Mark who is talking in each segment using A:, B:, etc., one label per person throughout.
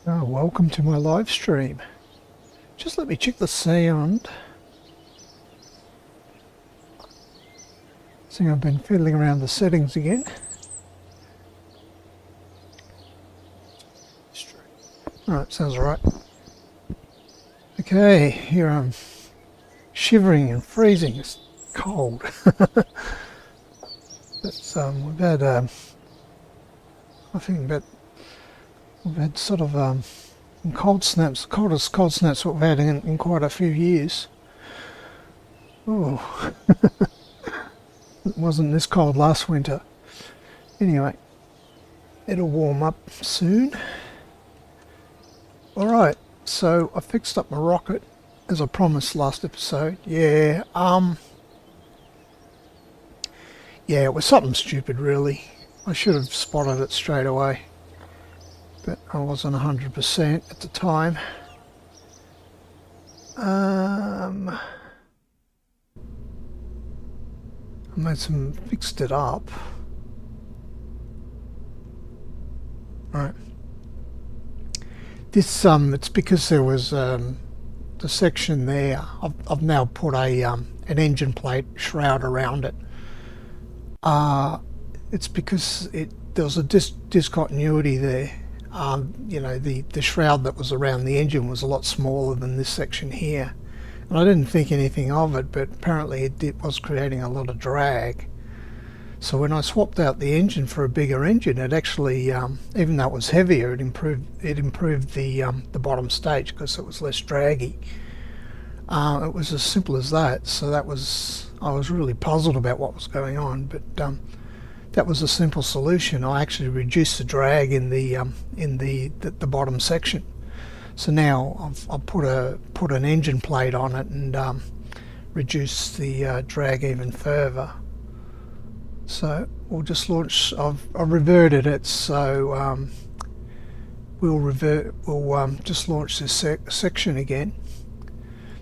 A: Oh, welcome to my live stream. Just let me check the sound. See, I've been fiddling around the settings again. Alright, sounds alright. Okay, here I'm shivering and freezing. It's cold. But we've had, I think that we've had sort of cold snaps, coldest cold snaps we've had in quite a few years. Oh, it wasn't this cold last winter. Anyway, it'll warm up soon. Alright, so I fixed up my rocket as I promised last episode. Yeah, it was something stupid really. I should have spotted it straight away, but I wasn't 100% at the time. I fixed it up. Right. This it's because there was the section there. I've now put a an engine plate shroud around it. It's because there was a discontinuity there. You know, the shroud that was around the engine was a lot smaller than this section here, and I didn't think anything of it, but apparently it was creating a lot of drag. So when I swapped out the engine for a bigger engine, it actually, even though it was heavier, it improved the bottom stage because it was less draggy. It was as simple as that. So I was really puzzled about what was going on, but that was a simple solution. I actually reduced the drag in the bottom section. So now I've put an engine plate on it and reduced the drag even further. So we'll just launch. I've reverted it, so we'll just launch this section again.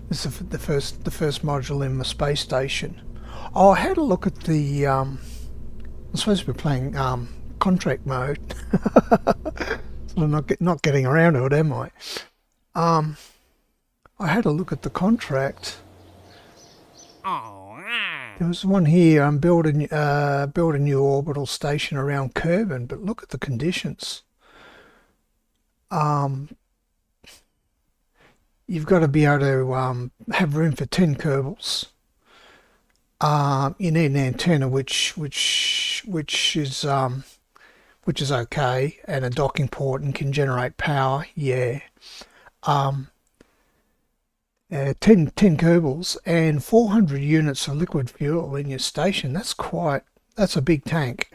A: This is the first module in my space station. Oh, I had a look at the. I'm supposed to be playing contract mode, so I'm not getting around to it, am I? I had a look at the contract. There was one here, build a new orbital station around Kerbal, but look at the conditions. You've got to be able to have room for 10 Kerbals. You need an antenna which is okay, and a docking port and can generate power. Yeah. 10 Kerbals and 400 units of liquid fuel in your station. That's a big tank.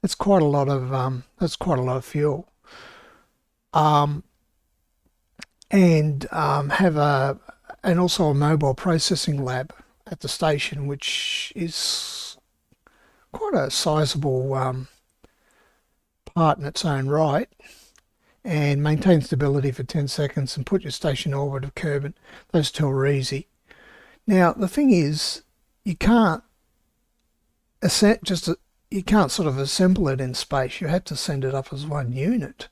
A: That's quite a lot of fuel. And also a mobile processing lab at the station, which is quite a sizable part in its own right, and maintain stability for 10 seconds and put your station in orbit of Kerbal. Those two are easy. Now the thing is, you can't sort of assemble it in space. You have to send it up as one unit.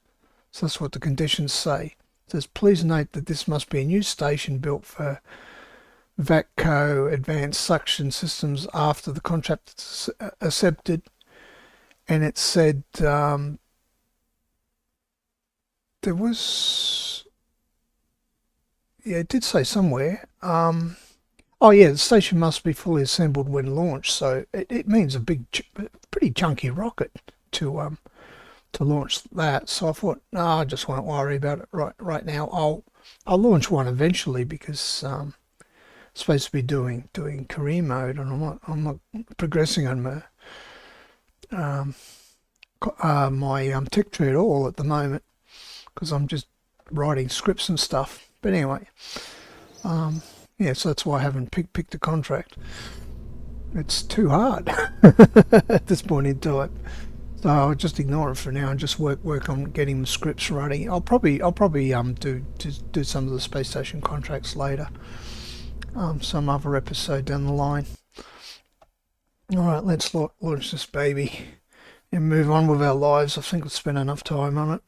A: So that's what the conditions say. It says, please note that this must be a new station built for VATCO advanced suction systems after the contract is accepted. And it said there was, yeah, it did say somewhere. Oh yeah, the station must be fully assembled when launched. So it means a pretty chunky rocket to launch that. So I thought, no, I just won't worry about it right now. I'll launch one eventually because I'm supposed to be doing career mode, and I'm not progressing on my tech tree at all at the moment, because I'm just writing scripts and stuff. But anyway, yeah, so that's why I haven't picked a contract. It's too hard at this point in time. So I'll just ignore it for now and just work on getting the scripts running. I'll probably do some of the space station contracts later, some other episode down the line. All right, let's launch this baby and move on with our lives. I think we've spent enough time on it.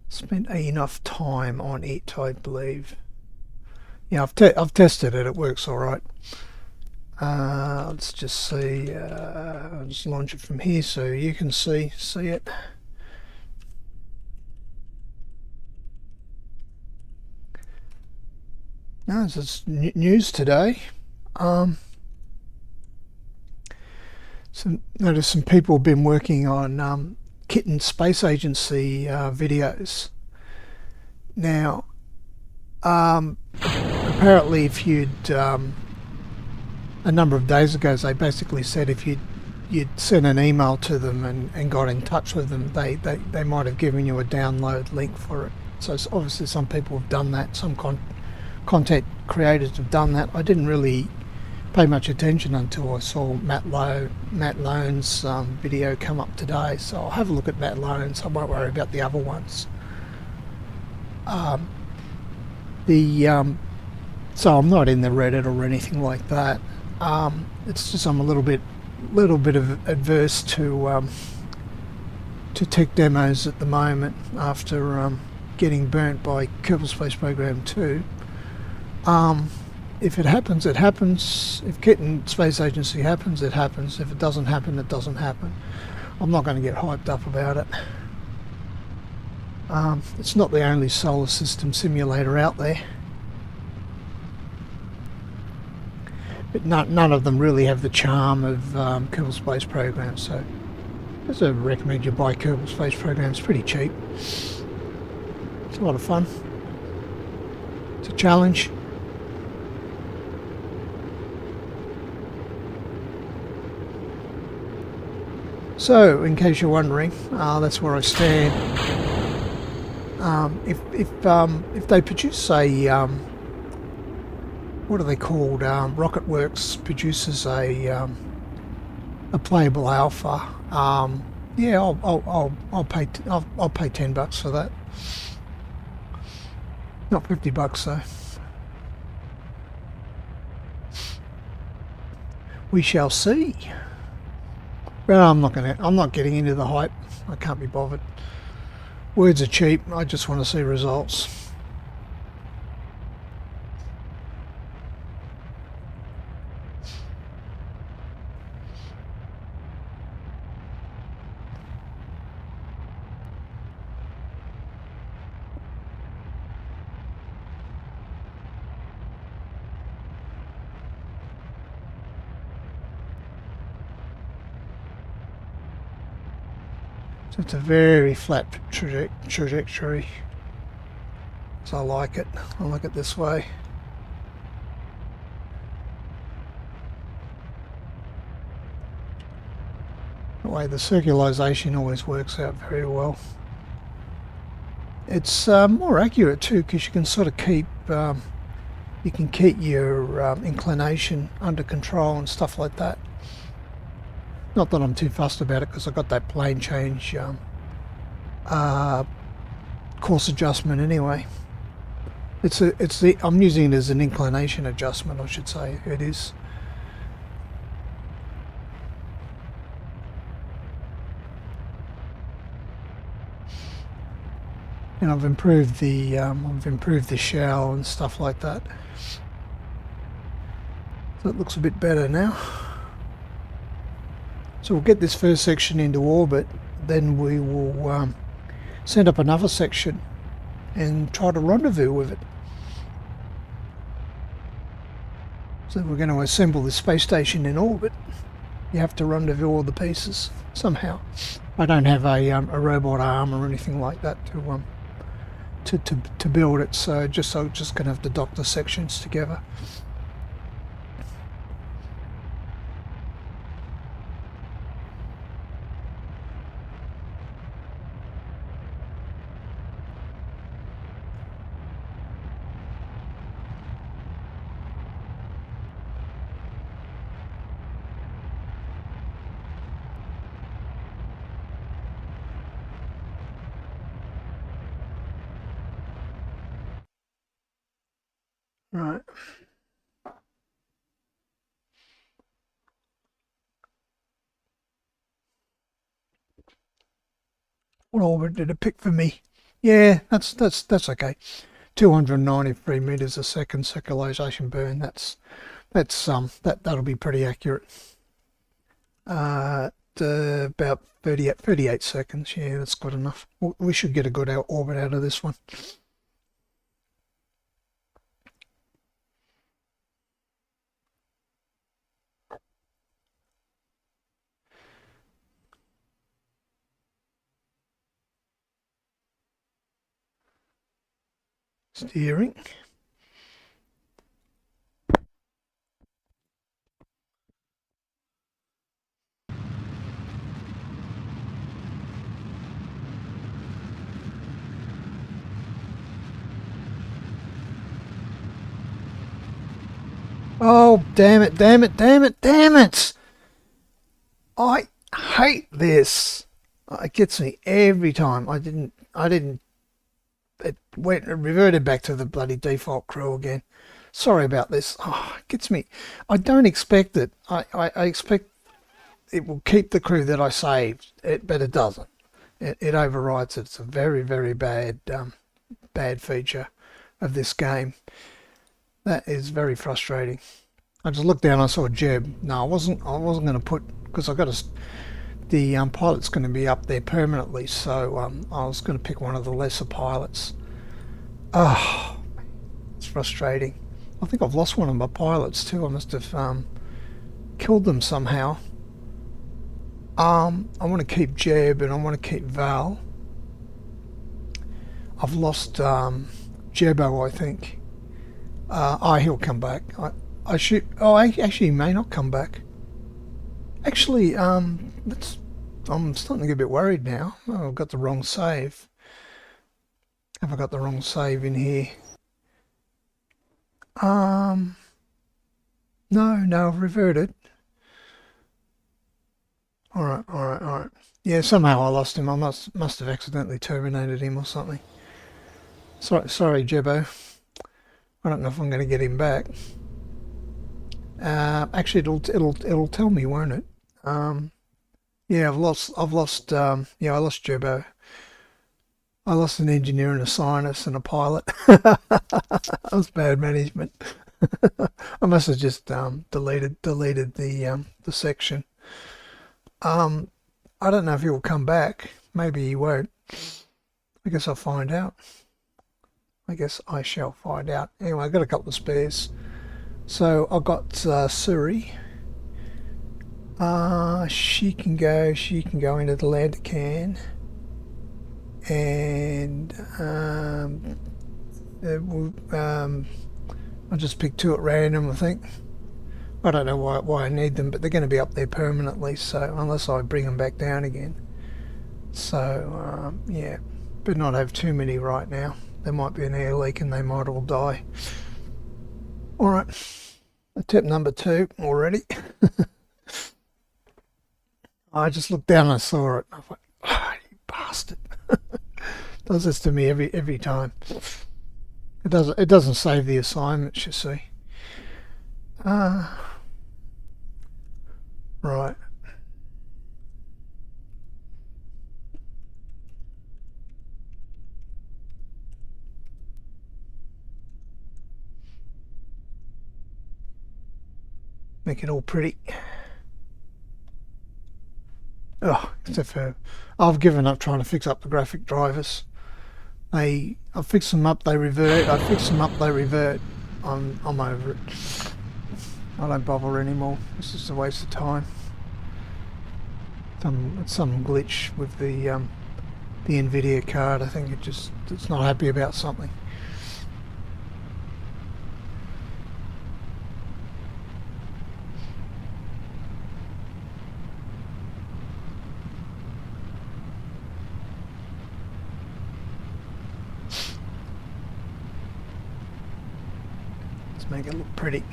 A: spent enough time on it, I believe. Yeah, I've tested it. It works all right. Let's just see. I'll just launch it from here so you can see it. No, it's just news today. Notice some people have been working on Kitten Space Agency videos. Now, apparently, if you'd a number of days ago, they basically said if you'd sent an email to them and got in touch with them, they might have given you a download link for it. So obviously some people have done that. Some content creators have done that. I didn't really pay much attention until I saw Matt Lone's video come up today. So I'll have a look at Matt Lone's. I won't worry about the other ones. So I'm not in the Reddit or anything like that. It's just I'm a little bit adverse to tech demos at the moment after getting burnt by Kerbal Space Program 2. If it happens, it happens. If Kitten Space Agency happens, it happens. If it doesn't happen, it doesn't happen. I'm not going to get hyped up about it. It's not the only solar system simulator out there. But none of them really have the charm of Kerbal Space Program, so I just recommend you buy Kerbal Space Program. It's pretty cheap. It's a lot of fun. It's a challenge. So, in case you're wondering, that's where I stand. If they produce a what are they called? Rocketworks produces a playable alpha. Yeah, I'll pay $10 for that. Not $50 though. We shall see. But I'm not getting into the hype. I can't be bothered. Words are cheap. I just want to see results. So it's a very flat trajectory. So I like it. I like it this way. The way the circularization always works out very well. It's more accurate too, because you can sort of keep your inclination under control and stuff like that. Not that I'm too fussed about it, because I've got that plane change course adjustment anyway. I'm using it as an inclination adjustment, I should say. It is. And I've improved the shell and stuff like that. So it looks a bit better now. So we'll get this first section into orbit, then we will send up another section and try to rendezvous with it. So we're going to assemble the space station in orbit. You have to rendezvous all the pieces somehow. I don't have a robot arm or anything like that to build it, so I'm just going to have to dock the sections together. Right. What orbit did it pick for me? Yeah, that's okay. 293 meters a second circulation burn. That'll be pretty accurate. About 38 seconds. Yeah, that's good enough. We should get a good orbit out of this one. Steering. Oh, damn it, damn it, damn it, damn it! I hate this. It gets me every time. It reverted back to the bloody default crew again. Sorry about this. Oh, it gets me. I don't expect it. I expect it will keep the crew that I saved, but it doesn't. It overrides it. It's a very, very bad feature of this game. That is very frustrating. I just looked down. I saw Jeb. No, I wasn't going to put because I got the pilot's going to be up there permanently. So I was going to pick one of the lesser pilots. Oh, it's frustrating. I think I've lost one of my pilots too. I must have killed them somehow. I want to keep Jeb and I want to keep Val. I've lost Jebo, I think. He'll come back. I should. Oh, actually, he may not come back. Actually, I'm starting to get a bit worried now. Oh, I've got the wrong save. Have I got the wrong save in here? No, I've reverted. All right. Yeah, somehow I lost him. I must have accidentally terminated him or something. Sorry, Jebo. I don't know if I'm going to get him back. Actually, it'll tell me, won't it? Yeah, I lost Jebo. I lost an engineer and a scientist and a pilot. That was bad management. I must have just deleted the section. I don't know if he will come back. Maybe he won't. I guess I'll find out. I guess I shall find out. Anyway, I got a couple of spares. So I've got Suri. She can go into the lander can. And I'll just pick two at random, I think. I don't know why I need them, but they're going to be up there permanently, so unless I bring them back down again. So yeah, but not have too many right now. There might be an air leak and they might all die. Alright, tip number 2 already. I just looked down and I saw it. I thought, oh, you bastard. Does this to me every time. It doesn't save the assignments, you see. Right. Make it all pretty. Oh, except for I've given up trying to fix up the graphic drivers. I fix them up, they revert. I fix them up, they revert. I'm over it. I don't bother anymore. It's just a waste of time. Some glitch with the NVIDIA card. I think it's not happy about something. Let's make it look pretty.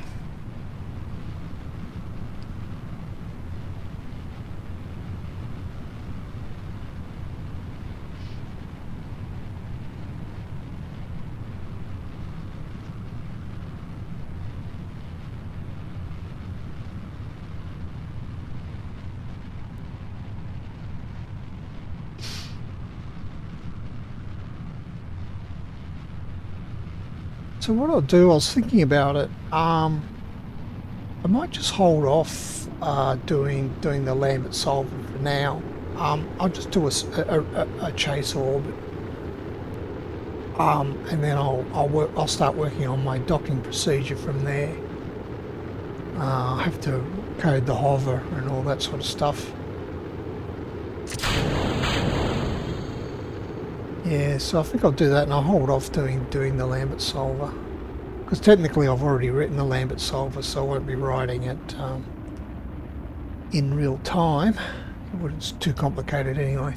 A: So what I'll do, I was thinking about it. I might just hold off doing the Lambert solver for now. I'll just do a chase orbit, and then I'll start working on my docking procedure from there. I have to code the hover and all that sort of stuff. Yeah, so I think I'll do that, and I'll hold off doing the Lambert solver, because technically I've already written the Lambert solver, so I won't be writing it in real time. It's too complicated anyway.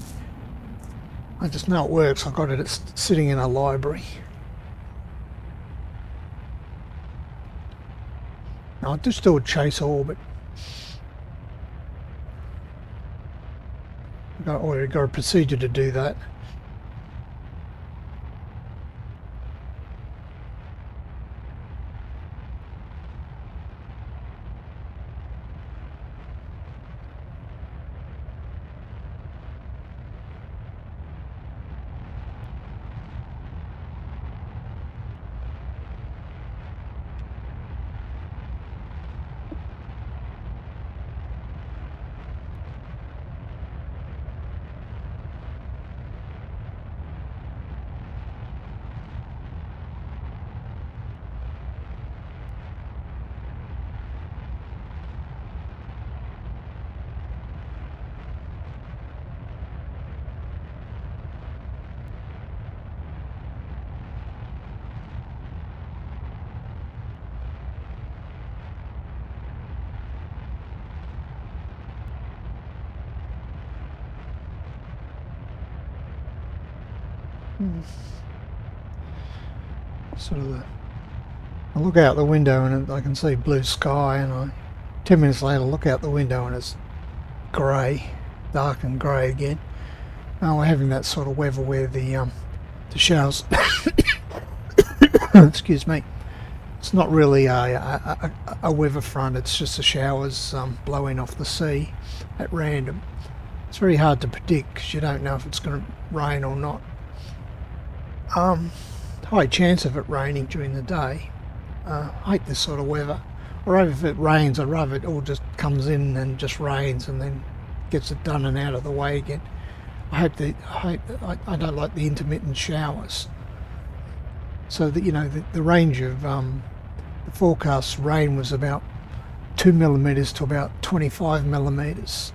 A: I just know it works. I've got it sitting in a library. I'll just do a chase orbit. I've already got a procedure to do that. Sort of I look out the window and I can see blue sky, and 10 minutes later look out the window and it's grey, dark and grey again. We're having that sort of weather where the showers excuse me, it's not really a weather front, it's just the showers blowing off the sea at random. It's very hard to predict because you don't know if it's going to rain or not. High chance of it raining during the day. I hate this sort of weather. Or if it rains, I'd rather it all just comes in and just rains and then gets it done and out of the way again. I don't like the intermittent showers. So that, you know, the range of the forecast rain was about 2 millimeters to about 25 millimeters.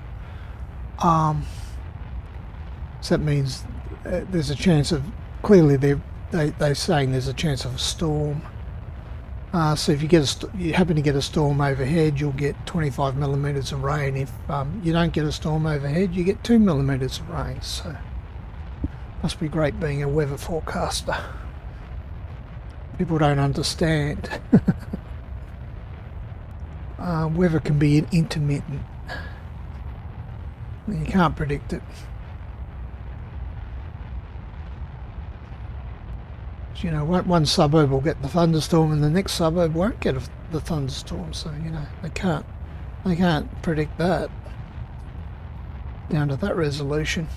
A: So that means there's a chance of, clearly they're saying there's a chance of a storm. So if you happen to get a storm overhead, you'll get 25 millimeters of rain. If you don't get a storm overhead, you get 2 millimeters of rain. So must be great being a weather forecaster. People don't understand. Weather can be intermittent. You can't predict it. You know, one suburb will get the thunderstorm and the next suburb won't get the thunderstorm, so you know they can't predict that down to that resolution.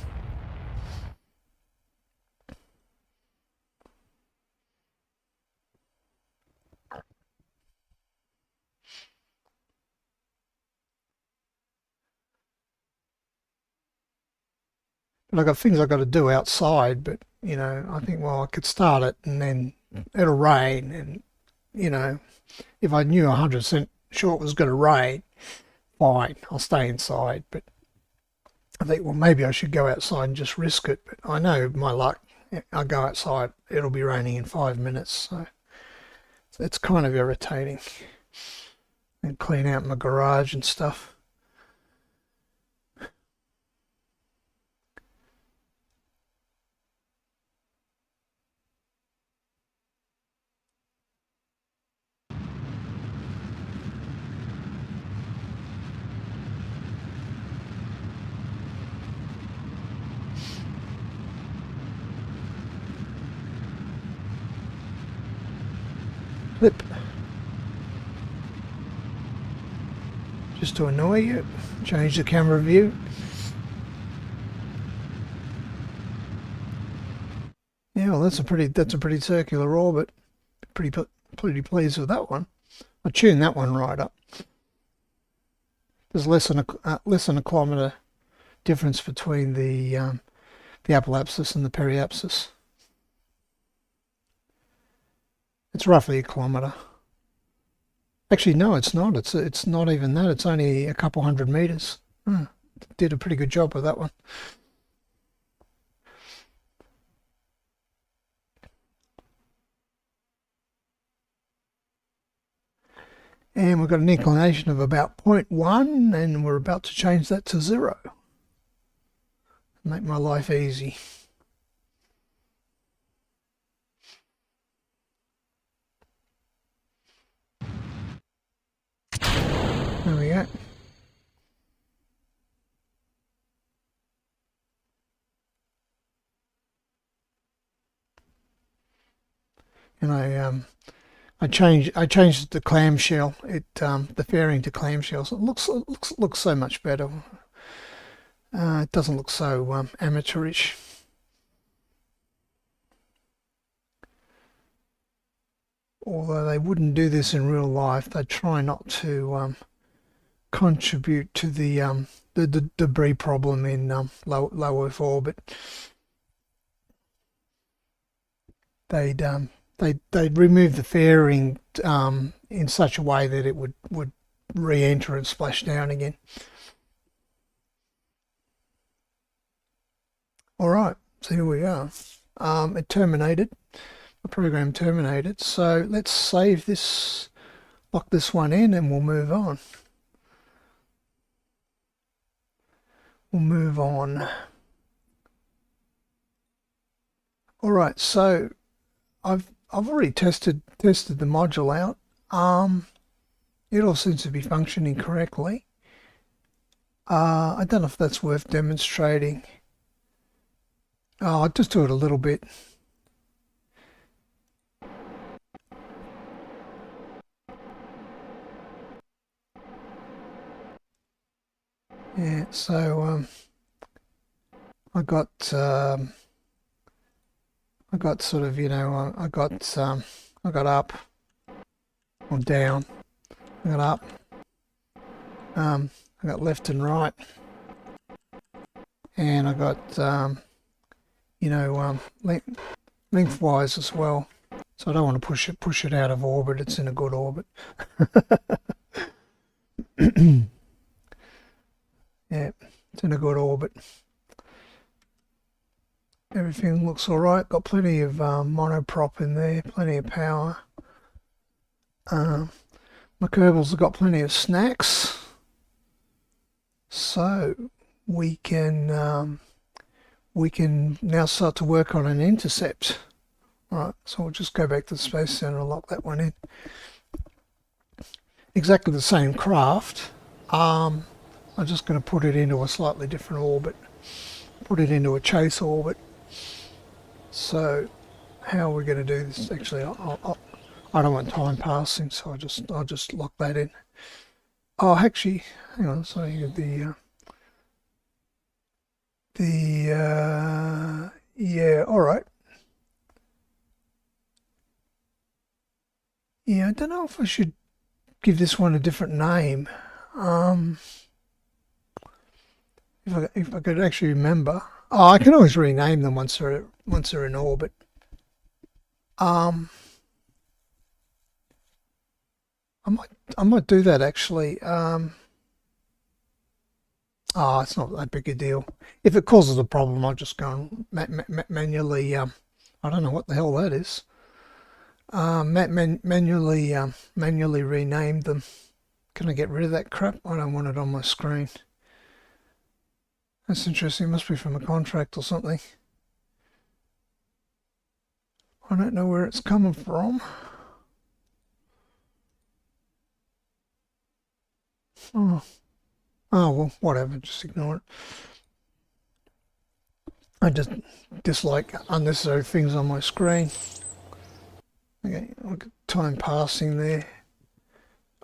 A: But I've got things I've got to do outside, but you know, I think, well, I could start it and then it'll rain, and you know, if I knew 100% sure it was going to rain, fine, I'll stay inside. But I think, well, maybe I should go outside and just risk it. But I know my luck, I'll go outside, it'll be raining in 5 minutes, so it's kind of irritating. And clean out my garage and stuff. Flip. Just to annoy you, change the camera view. Yeah, well, that's a pretty circular orbit. pretty pleased with that one. I tuned that one right up. There's less than a kilometre difference between the apoapsis and the periapsis. It's roughly a kilometre. Actually, no, it's not. It's not even that. It's only a couple hundred metres. Did a pretty good job with that one. And we've got an inclination of about 0.1, and we're about to change that to 0. Make my life easy. There we go. And I changed the clamshell. The fairing to clamshell. So it looks so much better. It doesn't look so amateurish. Although they wouldn't do this in real life, they try not to contribute to the debris problem in low Earth orbit. They'd remove the fairing in such a way that it would re-enter and splash down again. All right, so here we are. It terminated. The program terminated. So let's save this, lock this one in, and we'll move on. We'll move on. All right, so I've already tested the module out. It all seems to be functioning correctly. I don't know if that's worth demonstrating. I'll just do it a little bit. Yeah, so I got sort of, you know, I got up or down, I got up, I got left and right, and I got you know, lengthwise as well. So I don't want to push it out of orbit. It's in a good orbit. Yeah, it's in a good orbit. Everything looks all right. Got plenty of monoprop in there, plenty of power. My Kerbals have got plenty of snacks, so we can now start to work on an intercept. All right, so we'll just go back to the Space Center and lock that one in. Exactly the same craft. I'm just going to put it into a slightly different orbit. Put it into a chase orbit. So how are we going to do this? Actually, I don't want time passing, so I'll just lock that in. Oh, actually, hang on. So yeah, all right. Yeah, I don't know if I should give this one a different name. If I could actually remember. Oh, I can always rename them once they're in orbit. I might do that actually. Oh, it's not that big a deal. If it causes a problem, I'll just go and manually. I don't know what the hell that is. Manually rename them. Can I get rid of that crap? I don't want it on my screen. That's interesting. It must be from a contract or something. I don't know where it's coming from. Oh, well, whatever. Just ignore it. I just dislike unnecessary things on my screen. Okay, look at time passing there.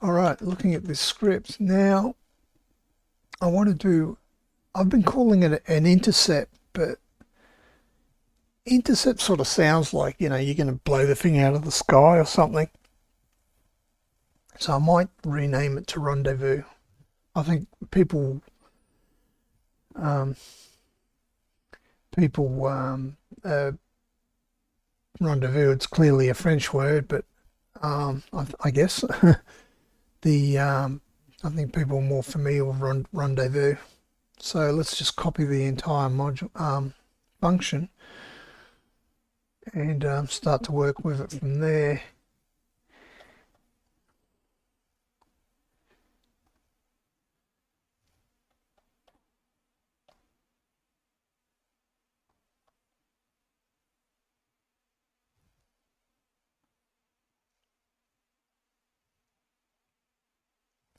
A: All right, looking at this script now. I've been calling it an intercept, but Intercept sort of sounds like, you know, you're going to blow the thing out of the sky or something. So I might rename it to Rendezvous. I think um, people rendezvous. It's clearly a French word, but I guess the I think people are more familiar with rendezvous. So let's just copy the entire module function and start to work with it from there.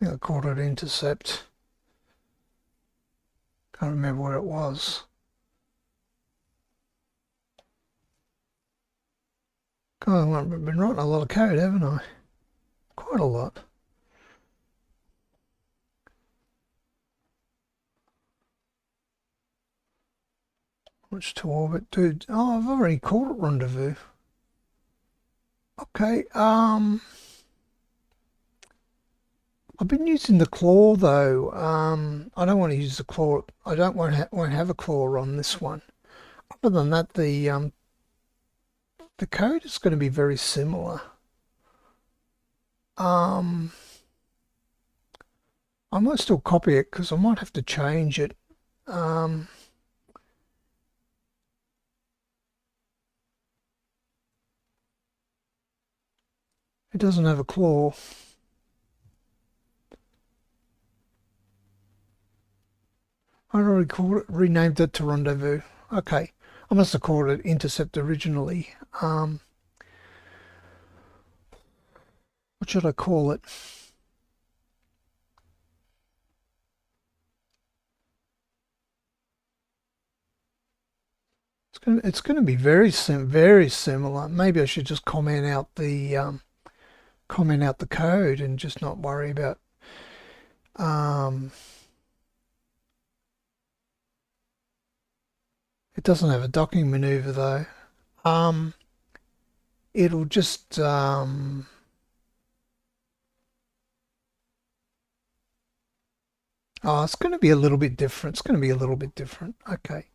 A: I think I called it intercept. Can't remember where it was. God, I've been writing a lot of code, haven't I? Quite a lot. Which to orbit, dude? Oh, I've already called it rendezvous. Okay. I've been using the claw though. I don't want to use the claw. I don't want to have a claw on this one. Other than that, the code is going to be very similar. I might still copy it because I might have to change it. It doesn't have a claw. I already called it, renamed it to Rendezvous. Okay, I must have called it Intercept originally. What should I call it? It's going to be very similar. Maybe I should just comment out the code and just not worry about it doesn't have a docking maneuver though. It'll just oh, it's going to be a little bit different. It's going to be a little bit different. Okay.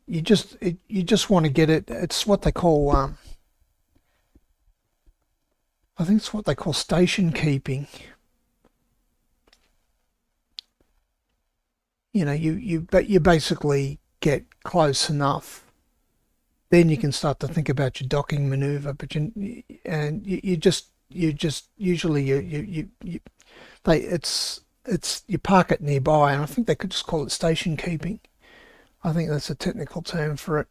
A: You just want to get it. It's what they call I think it's what they call station keeping. You know, you basically get close enough, then you can start to think about your docking maneuver. But you just usually you park it nearby, and I think they could just call it station keeping. I think that's a technical term for it.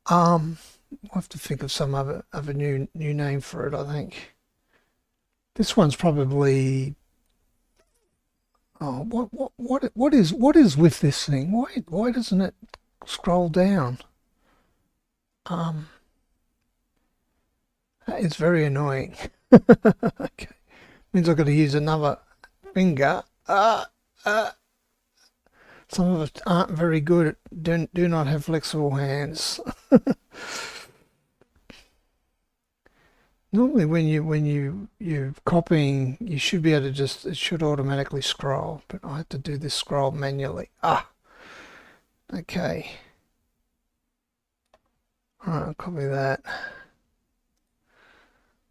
A: I'll have to think of some other new name for it. I think this one's probably. Oh, what is with this thing? Why doesn't it scroll down? That is very annoying. Okay, means I've got to use another finger. Some of us aren't very good. Do not have flexible hands. Normally, you're copying, you should be able to it should automatically scroll, but I have to do this scroll manually. Okay. All right, I'll copy that.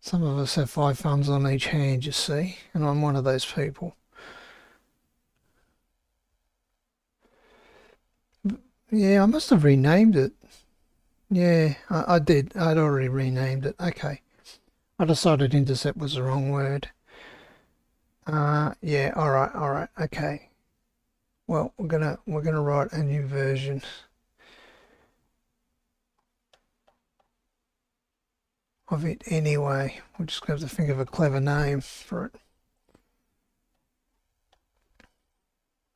A: Some of us have 5 thumbs on each hand, you see, and I'm one of those people. Yeah, I must have renamed it. Yeah, I did. I'd already renamed it. Okay. I decided intercept was the wrong word. Yeah, all right, okay. Well, we're gonna write a new version of it anyway. We're just gonna have to think of a clever name for it.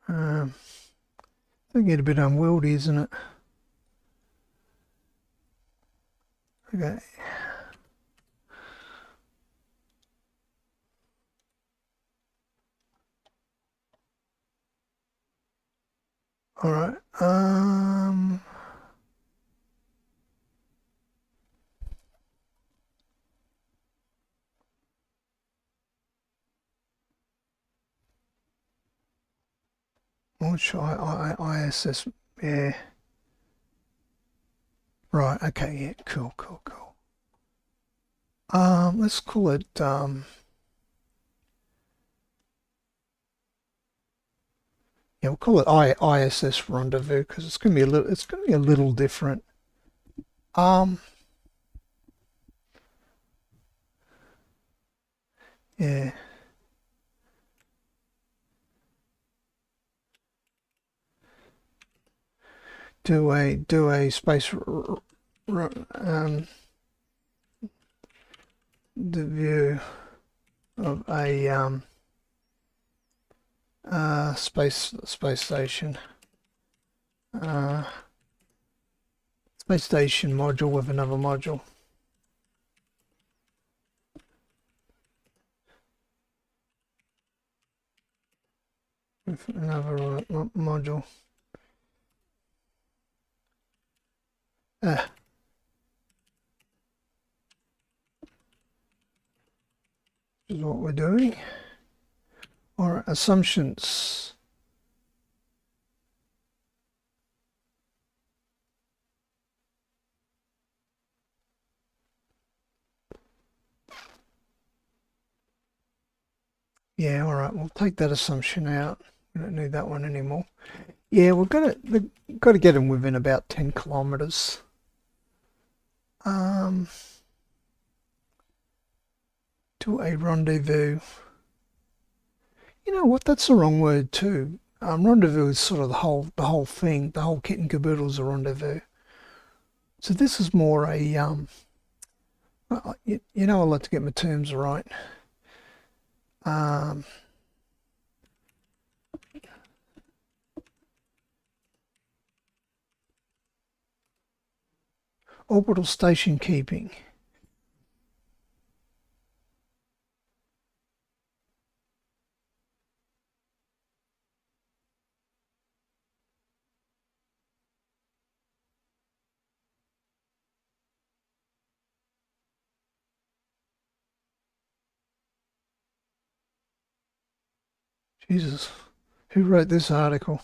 A: I think it's a bit unwieldy, isn't it? Okay. All right. Which ISS, yeah. Right, okay, yeah, cool. Let's call it, yeah, we'll call it ISS Rendezvous because it's gonna be a little different. Yeah. Do a space the view of a space station module with another module. With another module. This is what we're doing. Or assumptions. Yeah, all right, we'll take that assumption out. We don't need that one anymore. Yeah, we've got to get them within about 10 kilometers. To a rendezvous. You know what? That's the wrong word too. Rendezvous is sort of the whole thing. The whole kit and caboodle is a rendezvous. So this is more a you know, I like to get my terms right. Orbital station keeping. Jesus, who wrote this article?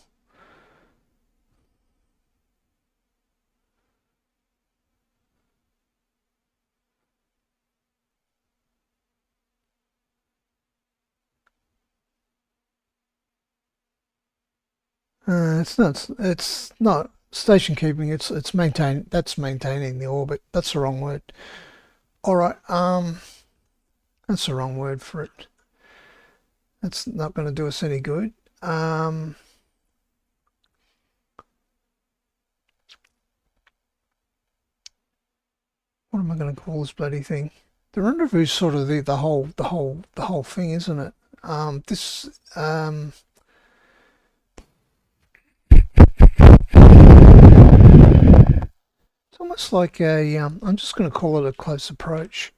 A: It's not station keeping. It's maintain. That's maintaining the orbit. That's the wrong word. All right. That's the wrong word for it. That's not going to do us any good. What am I going to call this bloody thing? The rendezvous is sort of the whole thing, isn't it? It's almost like a. I'm just going to call it a close approach.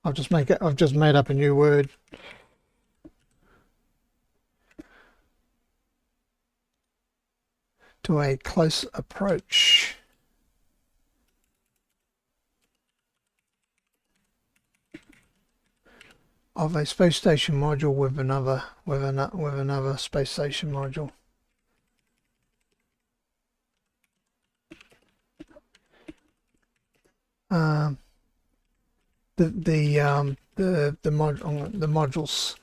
A: I've just made up a new word. To a close approach. Of a space station module with another space station module. The modules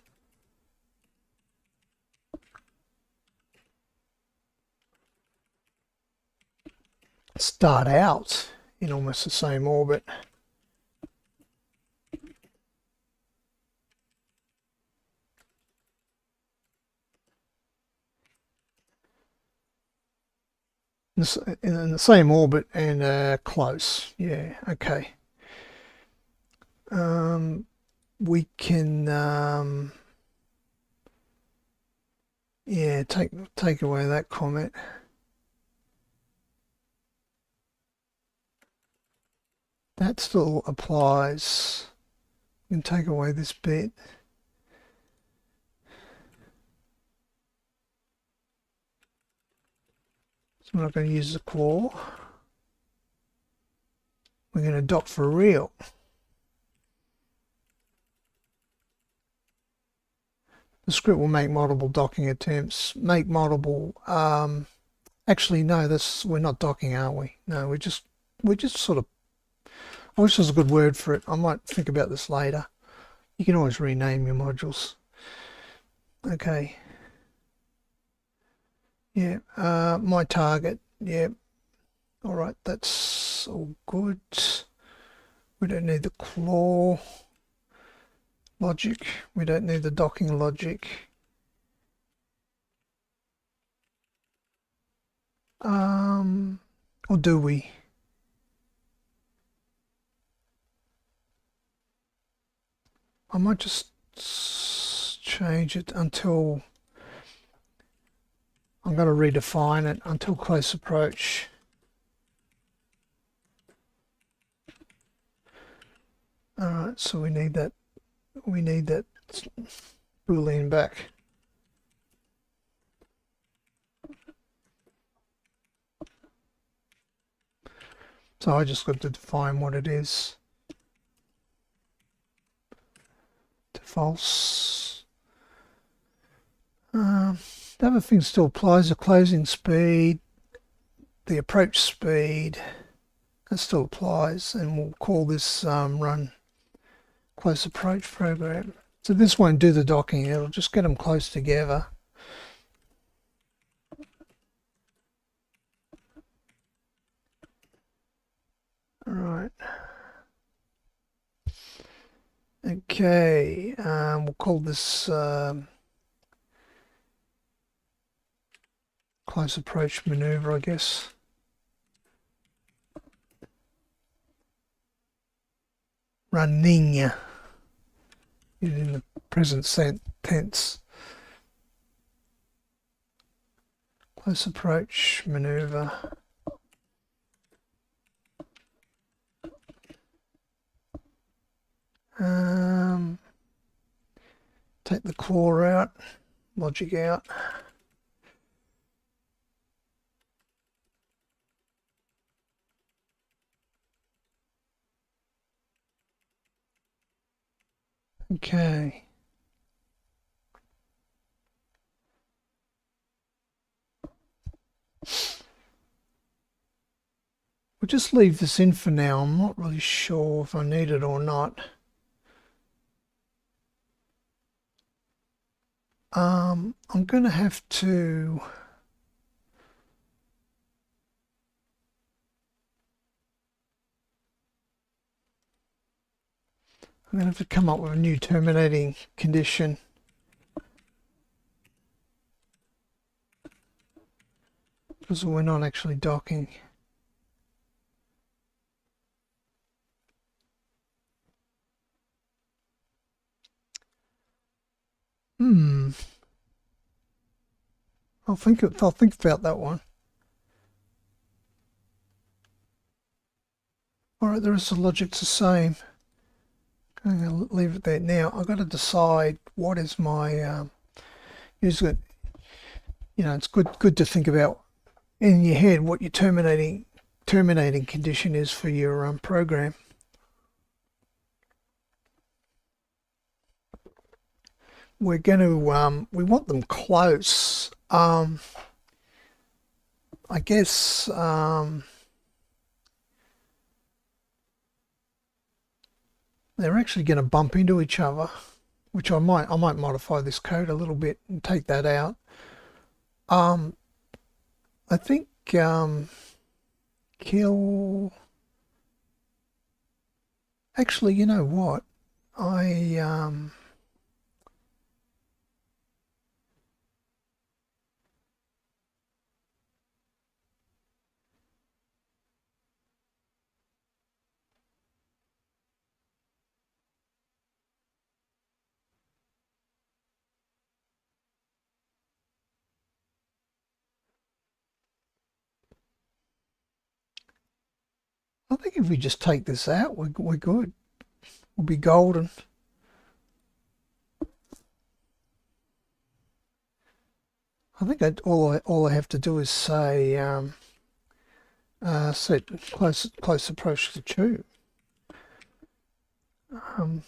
A: start out in almost the same orbit. In the same orbit and close. Yeah, okay. We can yeah, take away that comment. That still applies. We can take away this bit. So we're not going to use the claw. We're going to dock for real. The script will make multiple docking attempts, make multiple, actually no, we're not docking, are we? No, we're just sort of, I wish there was a good word for it. I might think about this later. You can always rename your modules. Okay. Yeah, my target, yeah. All right, that's all good. We don't need the claw logic. We don't need the docking logic. Or do we? I might just change it until I'm going to redefine it until close approach. All right, so we need that Boolean back. So I just got to define what it is. To false. The other thing still applies, the closing speed, the approach speed, that still applies, and we'll call this run close approach program. So this won't do the docking, it'll just get them close together. All right. Okay, we'll call this close approach maneuver, I guess. Running, in the present tense. Close approach maneuver. Take the claw out, logic out. Okay. We'll just leave this in for now. I'm not really sure if I need it or not. I'm going to have to come up with a new terminating condition. Because we're not actually docking. I'll think about that one. All right, the rest of the logic's the same. I'm going to leave it there. Now I've got to decide what is my user. You know, it's good to think about in your head what your terminating condition is for your program. We're going to we want them close. I guess they're actually going to bump into each other, which I might modify this code a little bit and take that out. I think kill. Actually, you know what? I think if we just take this out, we're good. We'll be golden. I think all I have to do is say set close approach to true, and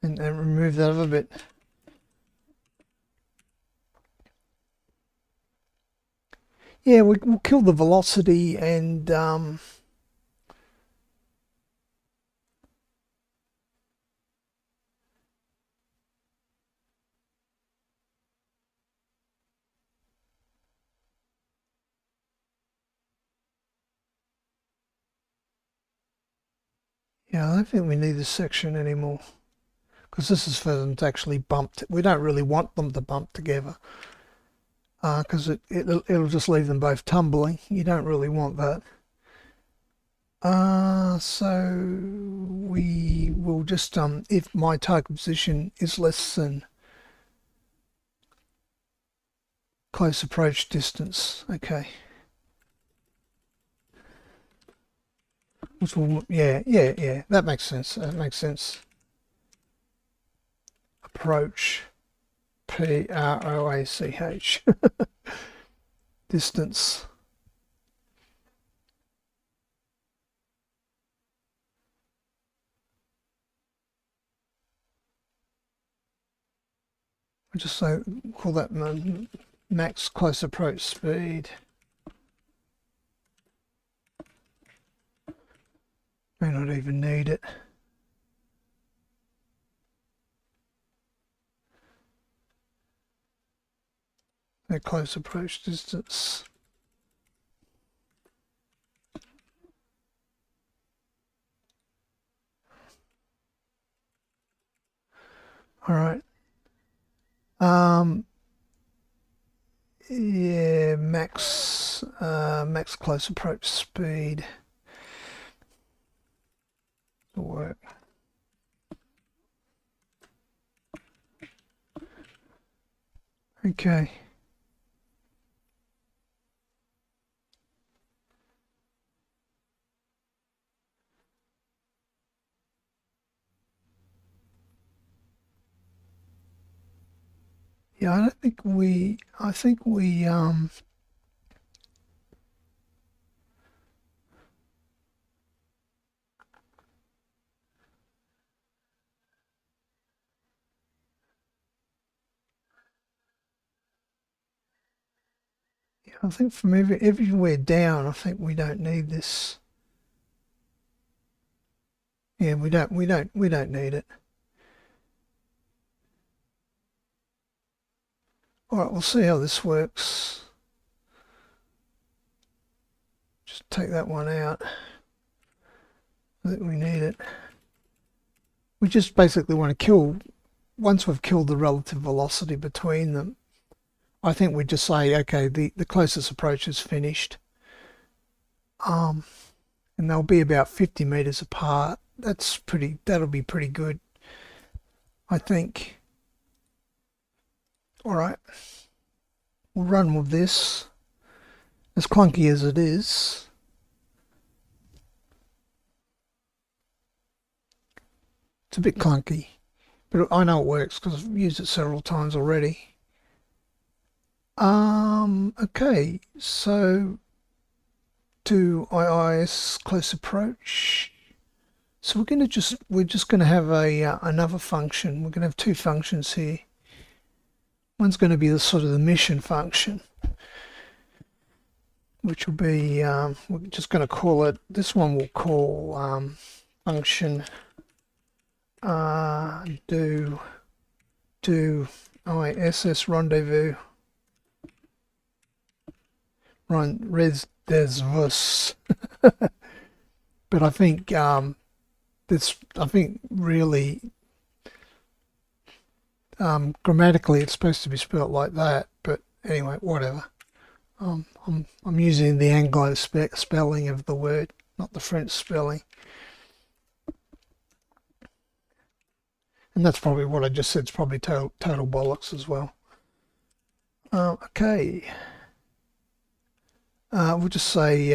A: remove that other bit. Yeah, we'll kill the velocity and yeah, I don't think we need this section anymore because this is for them to actually bump. We don't really want them to bump together because it'll just leave them both tumbling. You don't really want that. So we will just if my target position is less than close approach distance, okay. Which will, yeah, that makes sense. That makes sense. Approach, PROACH, distance. I'll just say, call that max close approach speed. May not even need it. That close approach distance. All right. Yeah, max close approach speed will work. Okay. Yeah, I think we I think from everywhere down, I think we don't need this. Yeah, we don't need it. All right, we'll see how this works. Just take that one out. I think we need it. We just basically want to kill, once we've killed the relative velocity between them, I think we just say, okay, the closest approach is finished. And they'll be about 50 meters apart. That'll be pretty good, I think. All right, we'll run with this. As clunky as it is, it's a bit clunky, but I know it works because I've used it several times already. Okay, so to IIS close approach. So we're just going to have another function. We're going to have two functions here. One's going to be the sort of the mission function, which will be we're just going to call it. This one we'll call function do ISS rendezvous Rendezvous. But I think really grammatically it's supposed to be spelled like that, but anyway, whatever. I'm using the Anglo spelling of the word, not the French spelling. And that's probably what I just said. It's probably total bollocks as well. Okay. We'll just say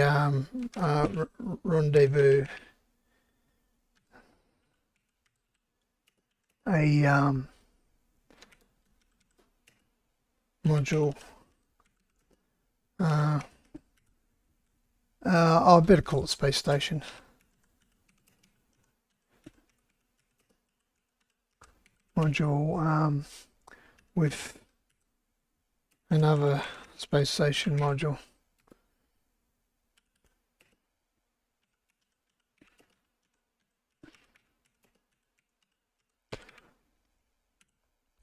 A: rendezvous a module. I better call it space station. Module with another space station module.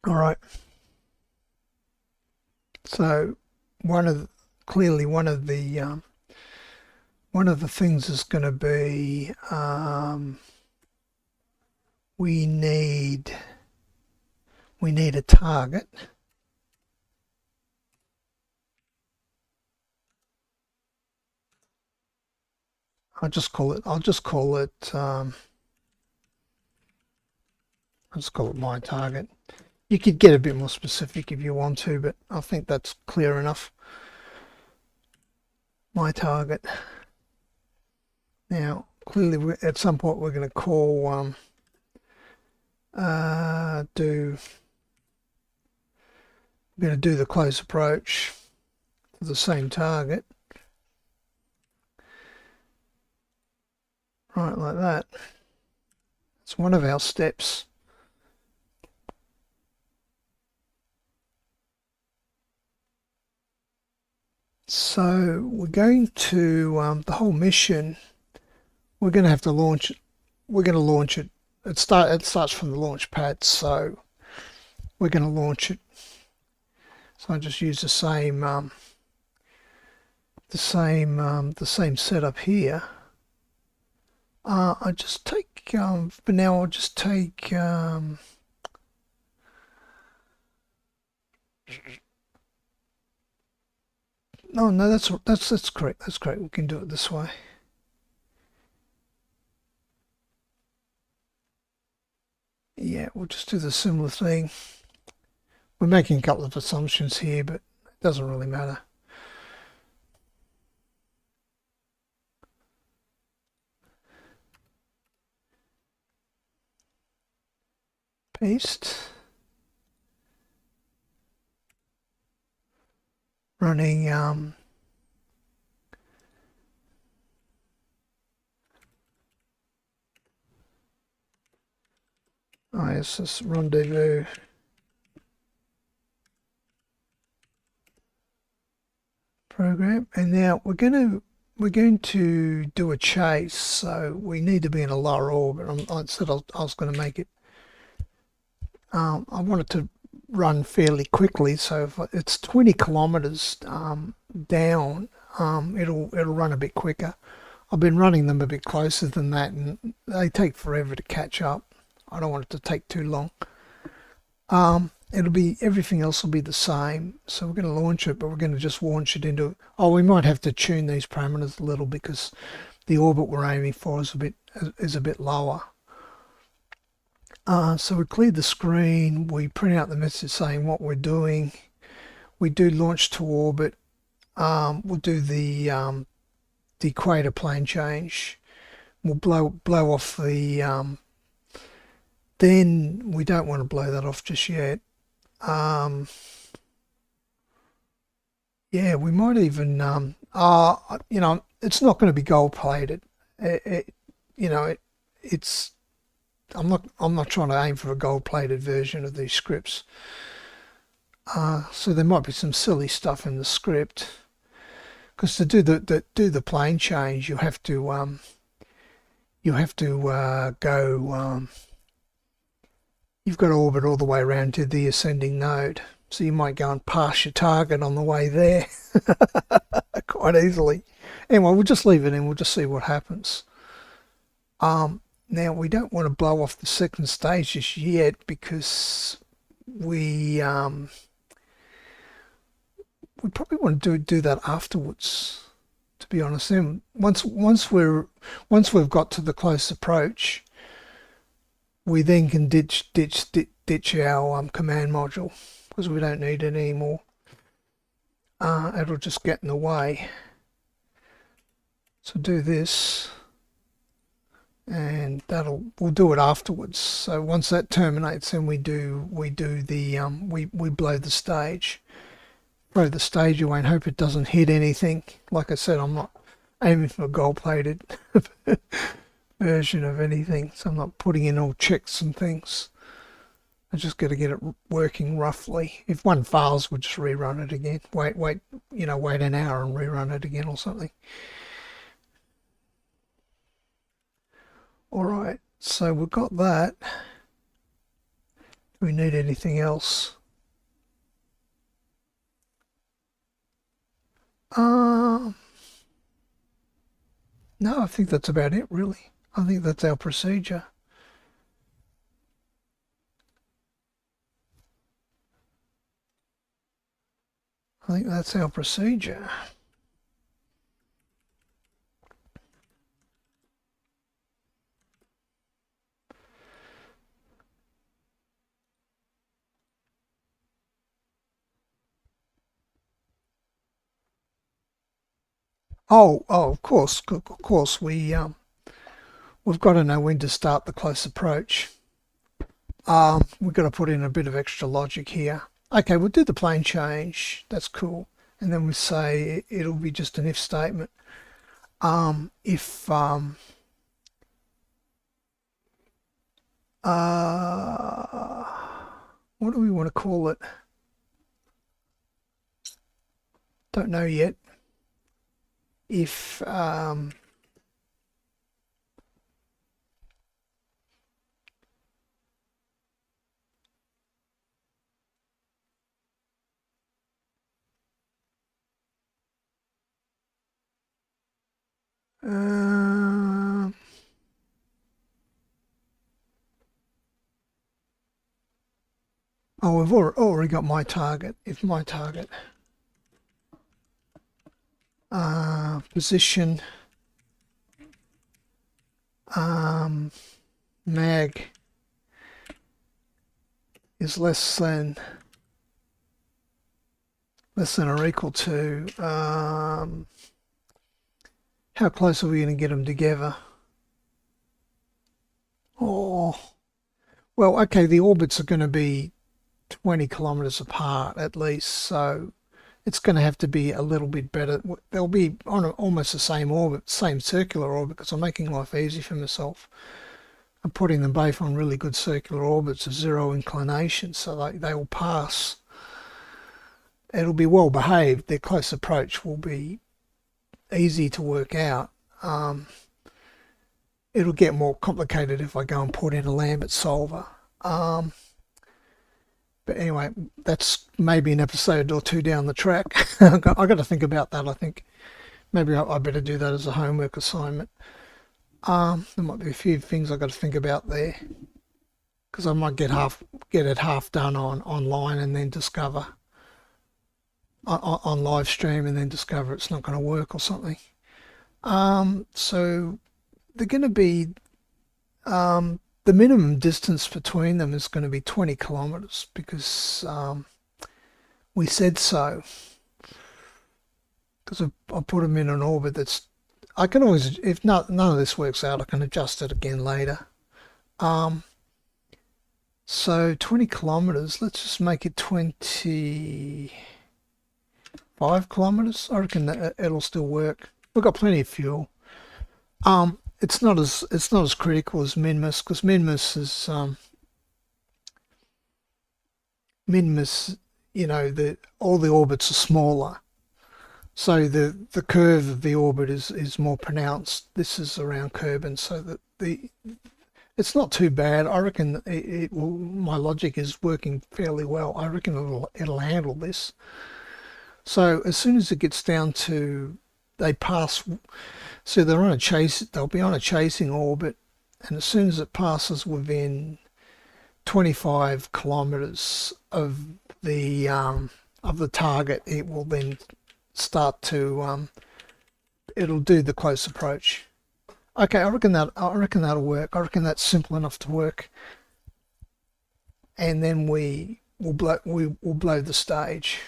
A: All right. So clearly one of the things is going to be we need a target. I'll just call it my target. You could get a bit more specific if you want to, but I think that's clear enough. My target. Now, clearly, at some point, we're going to call we're going to do the close approach to the same target, right, like that. It's one of our steps. So we're going to the whole mission. We're going to have to launch it. We're going to launch it. It starts from the launch pad, so we're going to launch it. So I just use the same setup here. I just take for now. I'll just take no, that's correct. That's correct. We can do it this way. Yeah, we'll just do the similar thing. We're making a couple of assumptions here, but it doesn't really matter. Paste. Running ISS Rendezvous. Program, and now we're going to do a chase, so we need to be in a lower orbit. I said I was going to make it. I want it to run fairly quickly, so if it's 20 kilometers down, it'll run a bit quicker. I've been running them a bit closer than that, and they take forever to catch up. I don't want it to take too long. Everything else will be the same. So we're going to launch it, but we're going to just launch it into, we might have to tune these parameters a little because the orbit we're aiming for is a bit lower. So we clear the screen, we print out the message saying what we're doing. We do launch to orbit. We'll do the equator plane change. We'll blow off the then we don't want to blow that off just yet. Yeah, we might even it's not going to be gold plated. It's I'm not trying to aim for a gold plated version of these scripts. So there might be some silly stuff in the script, because to do the plane change, you have to go. You've got to orbit all the way around to the ascending node. So you might go and pass your target on the way there quite easily. Anyway, we'll just leave it in. We'll just see what happens. Now, we don't want to blow off the second stage just yet, because we probably want to do that afterwards, to be honest. Then once we've got to the close approach, we then can ditch our command module, because we don't need it anymore. It'll just get in the way. So do this, and we'll do it afterwards. So once that terminates, then we blow the stage. Throw the stage away and hope it doesn't hit anything. Like I said, I'm not aiming for a gold-plated version of anything, so I'm not putting in all checks and things. I just got to get it working roughly. If one fails, we'll just rerun it again. Wait an hour and rerun it again or something. All right, so we've got that. Do we need anything else? No, I think that's about it, really. I think that's our procedure. I think that's our procedure. Oh, of course, we've got to know when to start the close approach. We've got to put in a bit of extra logic here. Okay, we'll do the plane change. That's cool. And then we say it'll be just an if statement. If what do we want to call it? Don't know yet. If oh, we've already got my target. If my target position mag is less than or equal to, how close are we going to get them together? Oh, well, okay, the orbits are going to be 20 kilometers apart at least, so it's going to have to be a little bit better. They'll be on almost the same orbit, same circular orbit, because I'm making life easy for myself. I'm putting them both on really good circular orbits of zero inclination, so they will pass. It'll be well behaved. Their close approach will be easy to work out. It'll get more complicated if I go and put in a Lambert solver. But anyway, that's maybe an episode or two down the track. I've got to think about that. I think maybe I better do that as a homework assignment. There might be a few things I've got to think about there, because I might get it half done online and then discover on live stream and then discover it's not going to work or something. So they're going to be the minimum distance between them is going to be 20 kilometers because we said so. Because I put them in an orbit that's, I can always, if none of this works out, I can adjust it again later. So 20 kilometers, let's just make it 25 kilometers. I reckon that it'll still work. We've got plenty of fuel. It's not as critical as Minmus, because Minmus, you know, all the orbits are smaller, so the curve of the orbit is more pronounced. This is around Kerbal, so that it's not too bad. I reckon it will. My logic is working fairly well. I reckon it'll handle this. So as soon as it gets down to, they pass. So they're on a chase. They'll be on a chasing orbit, and as soon as it passes within 25 kilometers of the target, it will then start to it'll do the close approach. Okay, I reckon that'll work. I reckon that's simple enough to work. And then we'll blow the stage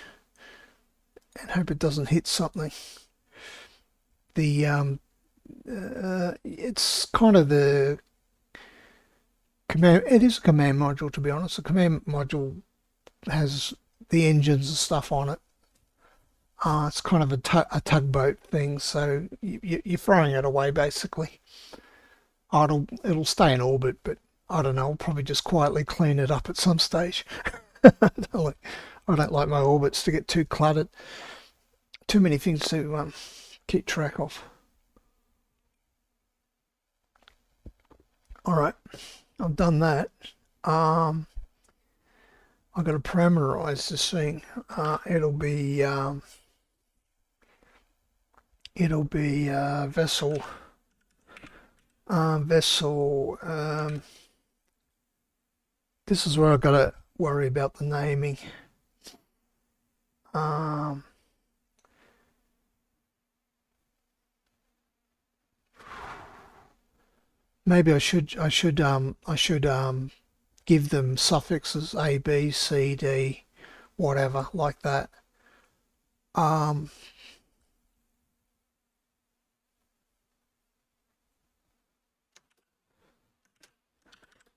A: and hope it doesn't hit something. The it's kind of the command. It is a command module, to be honest. The command module has the engines and stuff on it. It's kind of a tugboat thing, so you're throwing it away basically. It'll stay in orbit, but I don't know. I'll probably just quietly clean it up at some stage. I don't like my orbits to get too cluttered. Too many things to keep track of. All right, I've done that. I've got to parameterize this thing. It'll be vessel. This is where I've got to worry about the naming. Maybe I should give them suffixes A, B, C, D, whatever, like that. Well,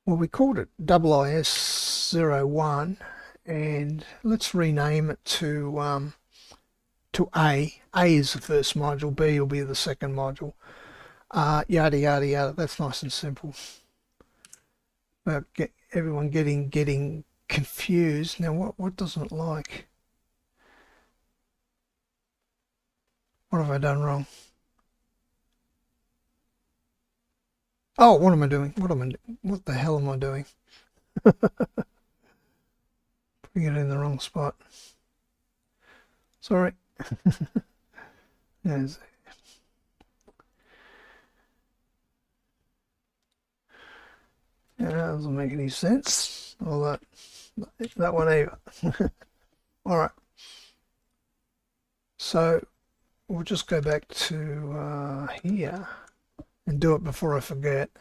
A: we called it IS-01, and let's rename it to A. A is the first module, B will be the second module. Yada yada yada. That's nice and simple. But everyone getting confused. Now, what doesn't it like? What have I done wrong? Oh, what am I doing? What the hell am I doing? Putting it in the wrong spot. Sorry. Yes. Yeah, that doesn't make any sense. All that one either. All right. So we'll just go back to here and do it before I forget.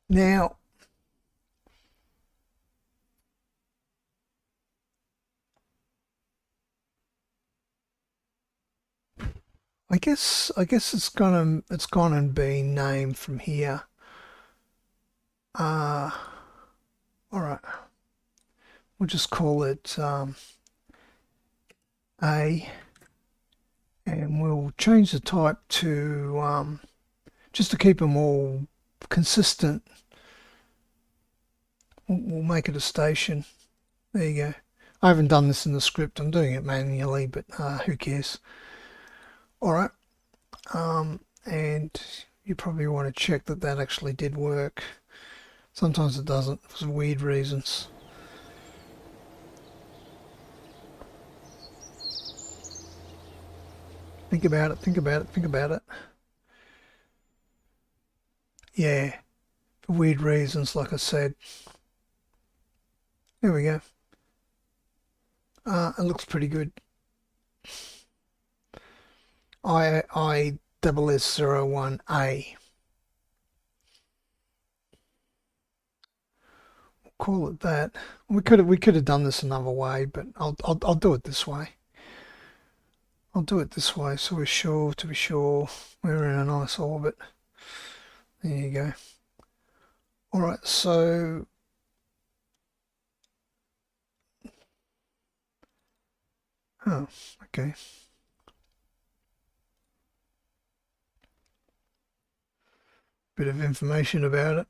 A: Now, I guess it's gone and been named from here. All right. We'll just call it A, and we'll change the type to just to keep them all consistent. We'll make it a station. There you go. I haven't done this in the script. I'm doing it manually, but who cares? All right. And you probably want to check that actually did work. Sometimes it doesn't for weird reasons. Think about it. Yeah, for weird reasons, like I said. There we go. It looks pretty good. ISS01A. We'll call it that. We could have done this another way, but I'll do it this way. I'll do it this way, so we're sure to be sure we're in a nice orbit. There you go. All right, so okay. Bit of information about it.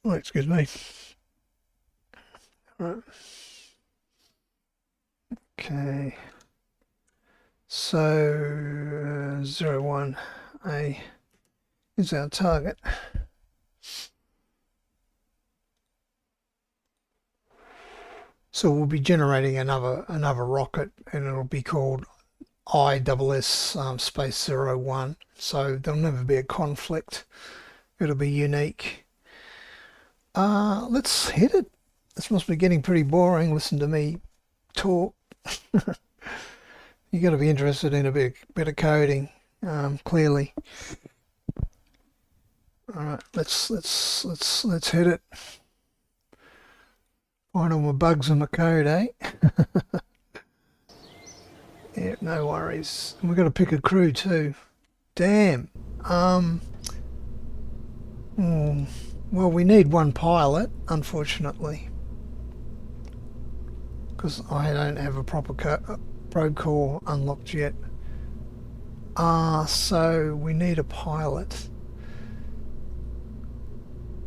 A: Oh, excuse me. All right. Okay. So 01A is our target. So we'll be generating another rocket, and it'll be called ISS Space 01. So there'll never be a conflict. It'll be unique. Let's hit it. This must be getting pretty boring. Listen to me talk. You got to be interested in a bit of coding, clearly. All right, let's hit it. Find all my bugs in my code, eh? Yeah, no worries. And we've got to pick a crew too. Damn. Well, we need one pilot, unfortunately, because I don't have a proper probe core unlocked yet. So we need a pilot.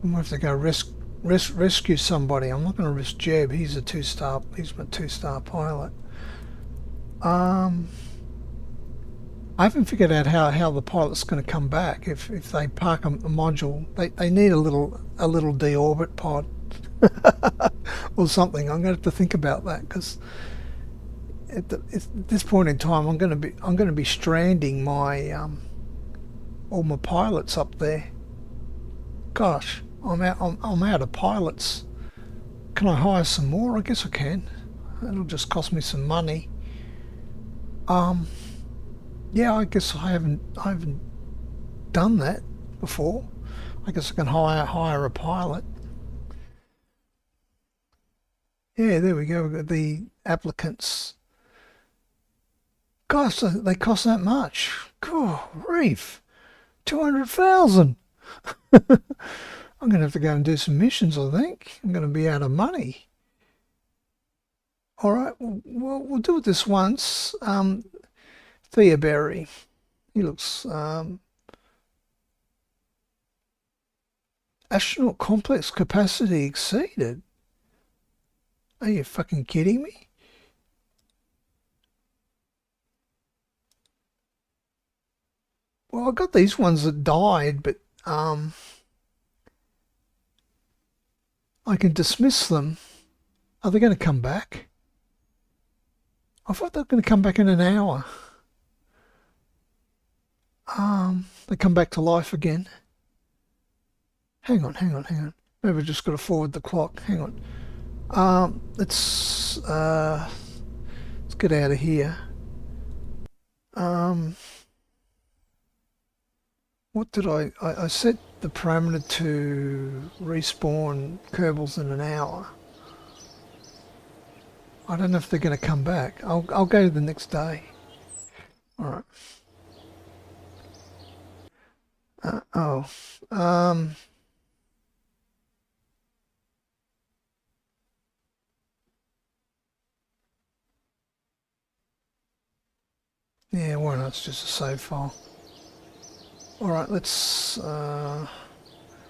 A: I might have to go rescue somebody. I'm not going to risk Jeb. He's my 2-star pilot. I haven't figured out how the pilot's going to come back if they park a module. They need a little deorbit pod or something. I'm going to have to think about that, because at this point in time, I'm going to be stranding my all my pilots up there. Gosh, I'm out of pilots. Can I hire some more? I guess I can. It'll just cost me some money. Yeah, I guess I haven't done that before. I guess I can hire a pilot. Yeah, there we go. We've got the applicants. Gosh, they cost that much. God, reef, 200,000. I'm going to have to go and do some missions, I think. I'm going to be out of money. All right, we'll do it this once. Theaberry. He looks... astronaut complex capacity exceeded. Are you fucking kidding me? Well, I got these ones that died, but I can dismiss them. Are they going to come back? I thought they were going to come back in an hour. They come back to life again. Hang on. Maybe I just got to forward the clock. Hang on. Let's get out of here. What did I set the parameter to respawn Kerbals in an hour. I don't know if they're going to come back. I'll go the next day. All right. Yeah, why not? It's just a save file. Alright, let's... I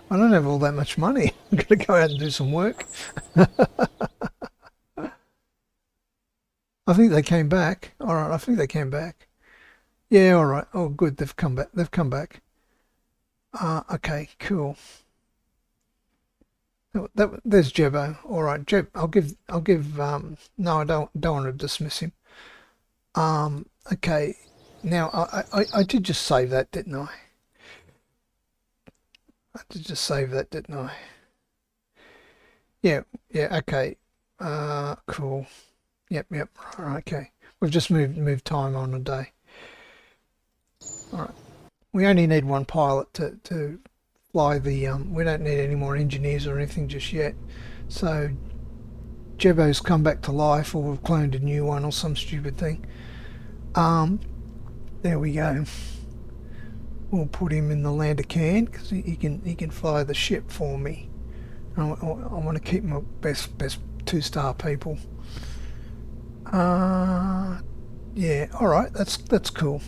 A: don't have all that much money. I'm going to go out and do some work. I think they came back. Alright, I think they came back. Yeah, alright. Oh, good, they've come back. Okay, cool. There's Jebo. Alright, Jeb, I'll give, no, I don't want to dismiss him. Okay, now I did just save that, didn't I? I did just save that, didn't I? Yeah, okay. Cool. Yep. Right, okay. We've just moved time on a day. Alright. We only need one pilot to fly the we don't need any more engineers or anything just yet. So Jebo's come back to life, or we've cloned a new one or some stupid thing. There we go. We'll put him in the lander can because he can fly the ship for me. I want to keep my best 2-star people. Yeah, alright, that's cool.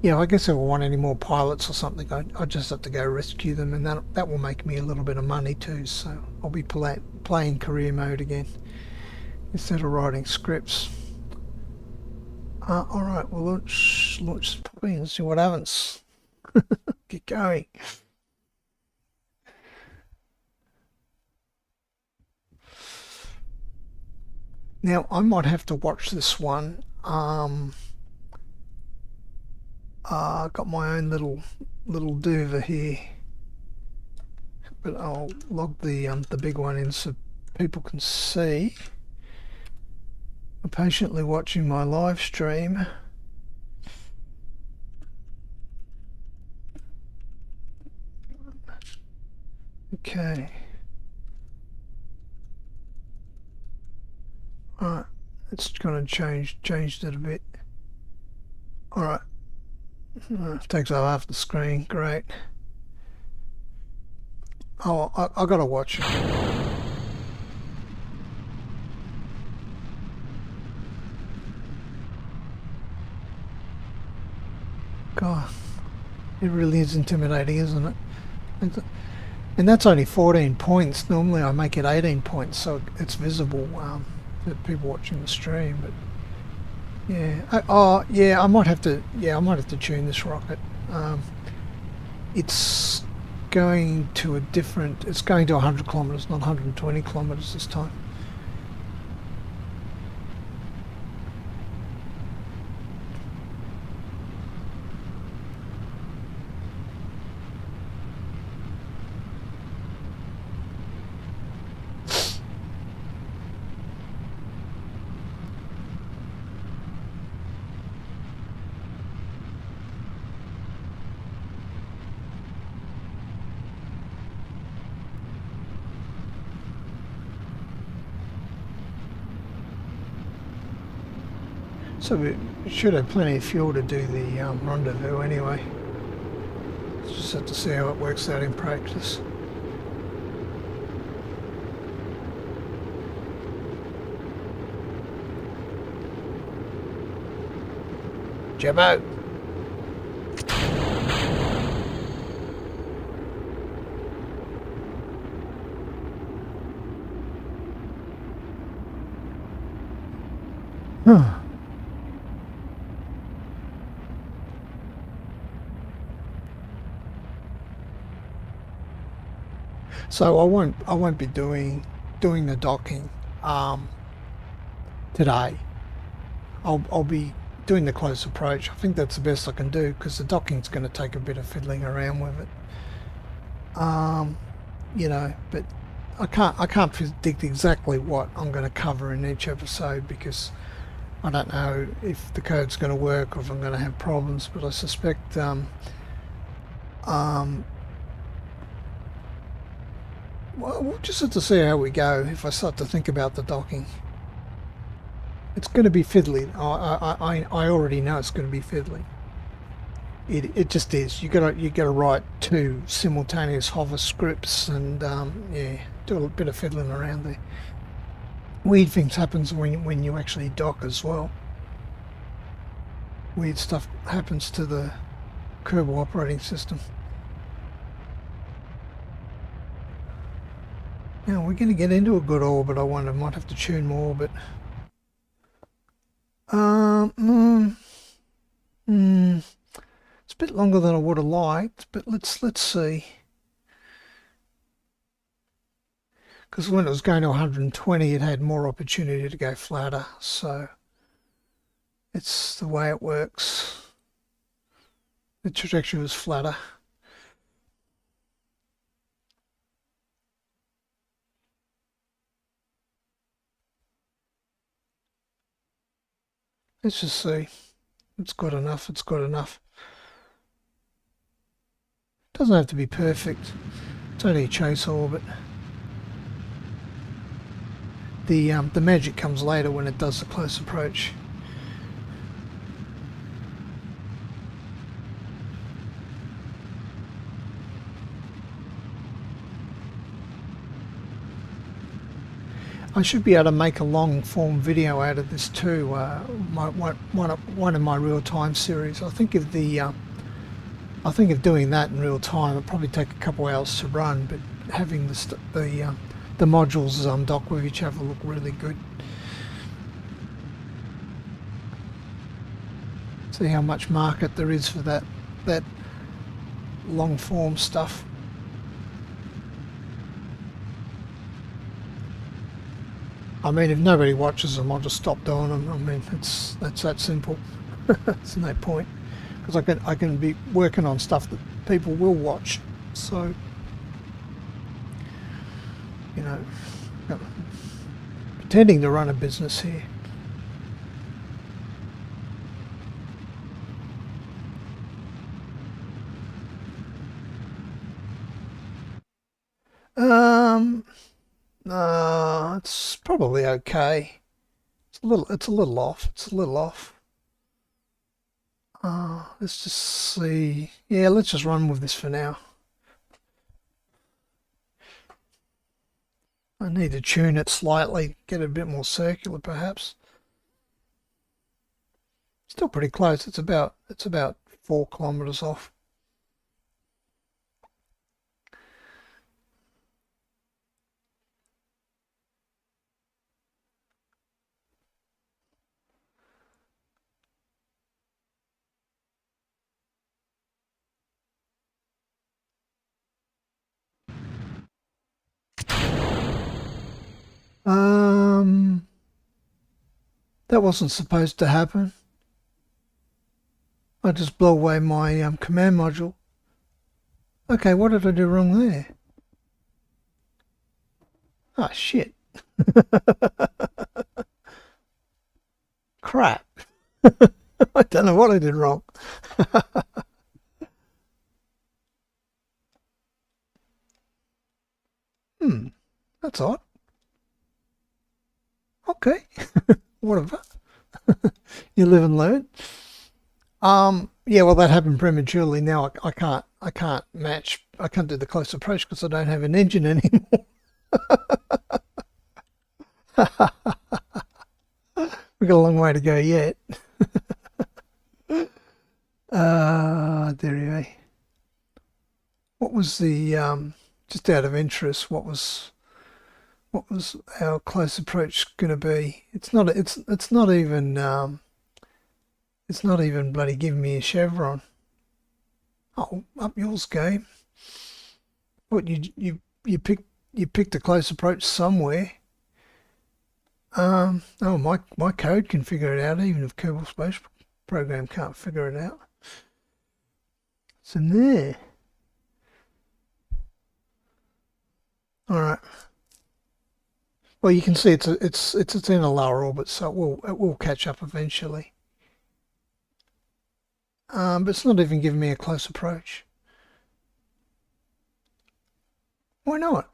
A: Yeah, I guess if I want any more pilots or something, I just have to go rescue them, and that will make me a little bit of money too, so I'll be playing career mode again instead of writing scripts. Alright, we'll launch the puppy and see what happens. Get going. Now, I might have to watch this one. I've got my own little duva here, but I'll log the big one in so people can see. I'm patiently watching my live stream. Okay. Alright, it's gonna changed it a bit. Alright. Takes up half the screen, great. Oh, I gotta watch it. God, it really is intimidating, isn't it? And that's only 14 points. Normally I make it 18 points, so it's visible to people watching the stream. But Yeah. Oh, yeah. I might have to. Yeah, I might have to tune this rocket. It's going to a different. It's going to 100 kilometers, not 120 kilometers this time. So we should have plenty of fuel to do the rendezvous anyway. Just have to see how it works out in practice. Jabbo! Huh. So I won't be doing the docking um, today. I'll be doing the close approach. I think that's the best I can do because the docking's going to take a bit of fiddling around with it. But I can't predict exactly what I'm going to cover in each episode because I don't know if the code's going to work or if I'm going to have problems. But I suspect well, we'll just have to see how we go if I start to think about the docking. It's going to be fiddly. I already know it's going to be fiddly. It just is. You gotta write two simultaneous hover scripts and yeah, do a bit of fiddling around there. Weird things happens when you actually dock as well. Weird stuff happens to the Kerbal Operating System. Now we're going to get into a good orbit. I might have to tune more orbit. Um, mm, it's a bit longer than I would have liked, but let's see. Because when it was going to 120, it had more opportunity to go flatter. So it's the way it works. The trajectory was flatter. Let's just see. It's good enough. It's good enough. Doesn't have to be perfect. It's only a chase orbit. The magic comes later when it does the close approach. I should be able to make a long form video out of this too. One of my real time series. I think of doing that in real time. It'll probably take a couple hours to run, but having the modules dock with each other look really good. See how much market there is for that long form stuff. I mean, if nobody watches them, I'll just stop doing them. I mean, that's that simple. There's no point because I can be working on stuff that people will watch. So, you know, pretending to run a business here. It's probably okay. It's a little off. It's a little off. Let's just see. Yeah, let's just run with this for now. I need to tune it slightly, get it a bit more circular perhaps. Still pretty close. It's about 4 kilometers off. That wasn't supposed to happen. I just blow away my command module. Okay, what did I do wrong there? Ah, shit. Crap. I don't know what I did wrong. That's odd. Okay. Whatever. You live and learn. Yeah, well, that happened prematurely. Now I can't match. I can't do the close approach because I don't have an engine anymore. We've got a long way to go yet. There. What was the just out of interest? What was our close approach going to be? It's not. It's not even. It's not even bloody giving me a chevron. Oh, up yours, game. What you picked a close approach somewhere. Oh, my code can figure it out, even if Kerbal Space Program can't figure it out. It's in there. All right. Well, you can see it's in a lower orbit, so it will catch up eventually. But it's not even giving me a close approach. Why not?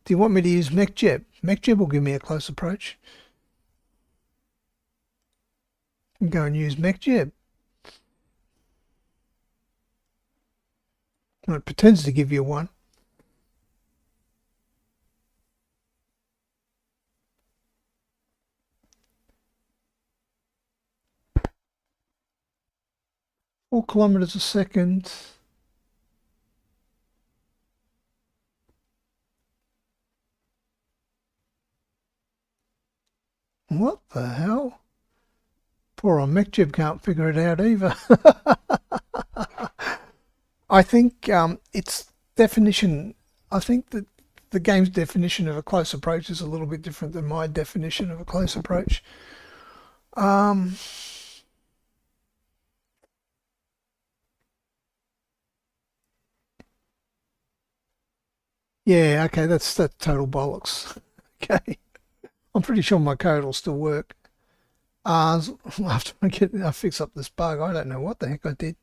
A: Do you want me to use MechJeb? MechJeb will give me a close approach. I can go and use MechJeb. Well, it pretends to give you one. Four kilometers a second. What the hell? Poor old MechJib can't figure it out either. I think its definition, I think that the game's definition of a close approach is a little bit different than my definition of a close approach. Yeah, okay, that's total bollocks. Okay. I'm pretty sure my code will still work. After I fix up this bug, I don't know what the heck I did.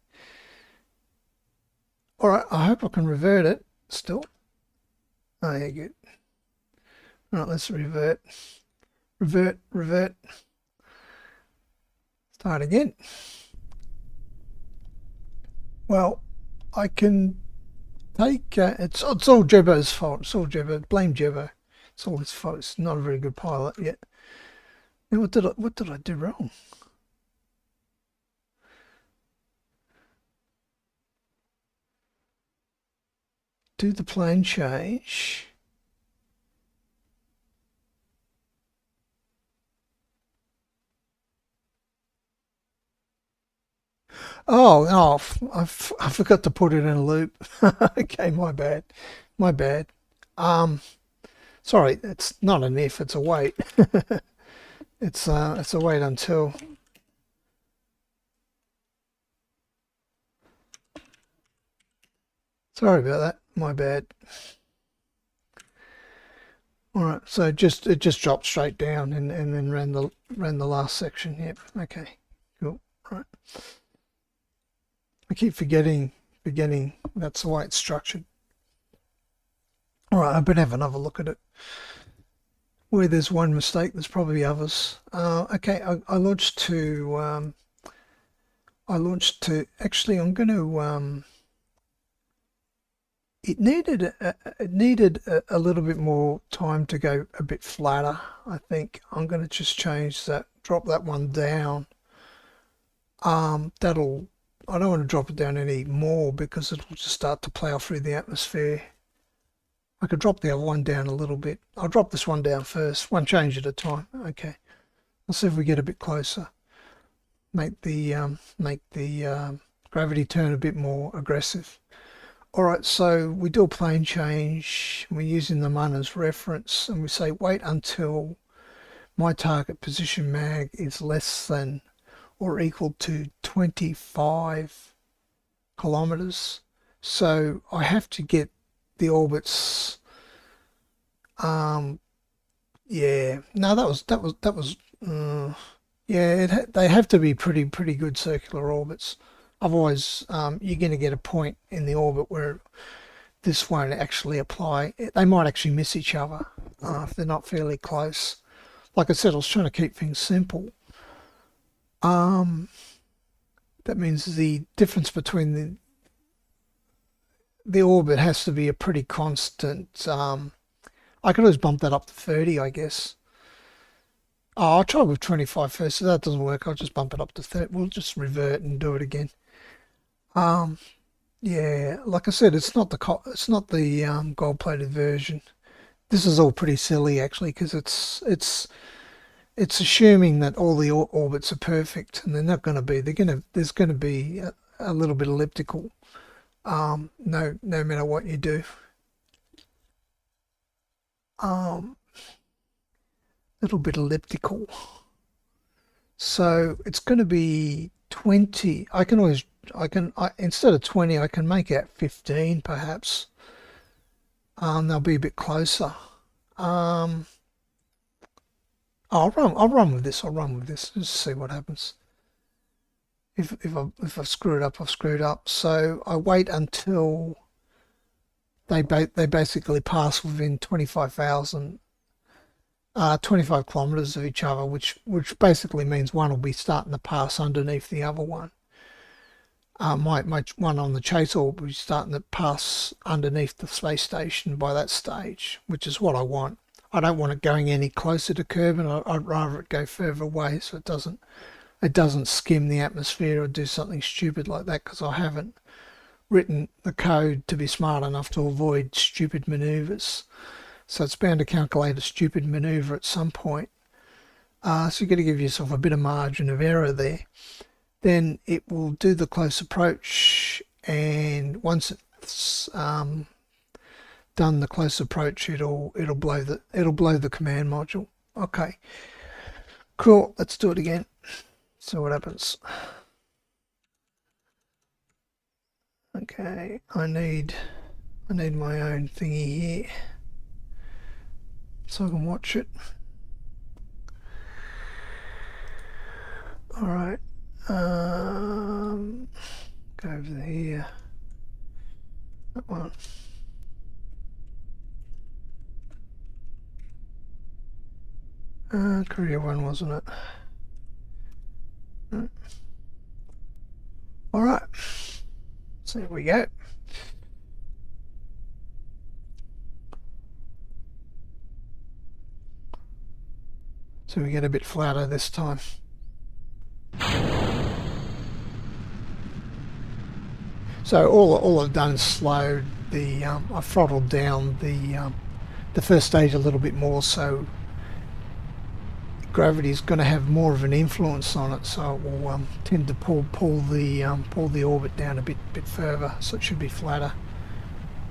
A: All right, I hope I can revert it still. Oh, yeah, good. All right, let's revert. Revert. Start again. Well, I can take it's all Jebbo's fault. It's all Jebbo. Blame Jebbo. It's all his fault. It's not a very good pilot yet. And what did I do wrong? Do the plane change? Oh, I forgot to put it in a loop. Okay, my bad. My bad. Sorry, it's not an if, it's a wait. It's a wait until. Sorry about that. My bad. All right, so it just dropped straight down and then ran the last section. Yep. Okay. Cool. Right. I keep forgetting that's the way it's structured. All right, I better have another look at it. Where there's one mistake, there's probably others. Okay, I launched to. Actually, I'm going to. It needed a little bit more time to go a bit flatter. I think I'm going to just change that, drop that one down. That'll. I don't want to drop it down any more because it will just start to plow through the atmosphere. I could drop the other one down a little bit. I'll drop this one down first, one change at a time. Okay, let's see if we get a bit closer. Make the gravity turn a bit more aggressive. Alright, so we do a plane change, we're using the MUN as reference, and we say wait until my target position mag is less than or equal to 25 kilometers. So I have to get the orbits. Yeah, no, that was. Yeah, they have to be pretty good circular orbits. Otherwise, you're going to get a point in the orbit where this won't actually apply. They might actually miss each other if they're not fairly close. Like I said, I was trying to keep things simple. That means the difference between the orbit has to be a pretty constant. I could always bump that up to 30, I guess. Oh, I'll try with 25 first. If that doesn't work, I'll just bump it up to 30. We'll just revert and do it again. Yeah, like I said, it's not the gold-plated version. This is all pretty silly actually, because it's assuming that all the orbits are perfect, and they're not going to be. There's going to be a little bit elliptical. No matter what you do. Little bit elliptical. So it's going to be 20. Instead of 20, I can make it 15 perhaps. They'll be a bit closer. I'll run with this. I'll run with this. Just see what happens. If I screw it up, I've screwed up. So I wait until they basically pass within 25 kilometers of each other, which basically means one will be starting to pass underneath the other one. My one on the chase orb will be starting to pass underneath the space station by that stage, which is what I want. I don't want it going any closer to Kerbal. I'd rather it go further away so it doesn't skim the atmosphere or do something stupid like that, because I haven't written the code to be smart enough to avoid stupid maneuvers. So it's bound to calculate a stupid maneuver at some point. So you've got to give yourself a bit of margin of error there. Then it will do the close approach, and once it's done the close approach, it'll blow the command module. Okay, cool. Let's do it again. See what happens. Okay, I need my own thingy here so I can watch it. All right. Go over here. That one. Korea one, wasn't it? All right. So there we go. So we get a bit flatter this time. So all I've done is slowed the I throttled down the first stage a little bit more, so gravity is going to have more of an influence on it, so it will tend to pull the orbit down a bit further, so it should be flatter.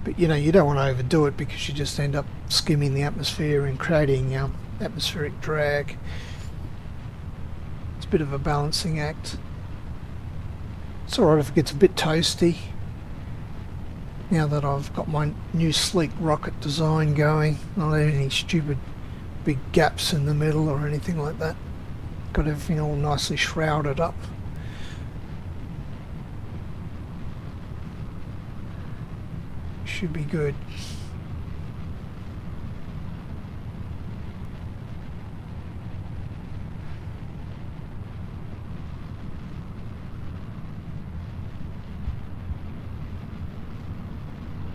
A: But you know, you don't want to overdo it, because you just end up skimming the atmosphere and creating atmospheric drag. It's a bit of a balancing act. It's alright if it gets a bit toasty. Now that I've got my new sleek rocket design going, not any stupid big gaps in the middle or anything like that. Got everything all nicely shrouded up. Should be good.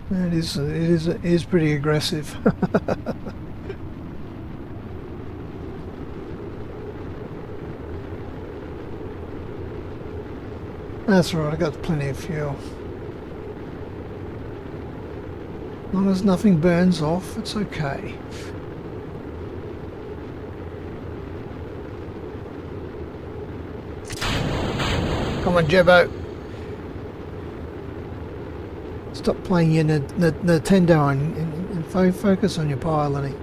A: It is pretty aggressive. That's right, I got plenty of fuel. As long as nothing burns off, it's okay. Come on, Jebbo. stop playing your Nintendo and focus on your piloting.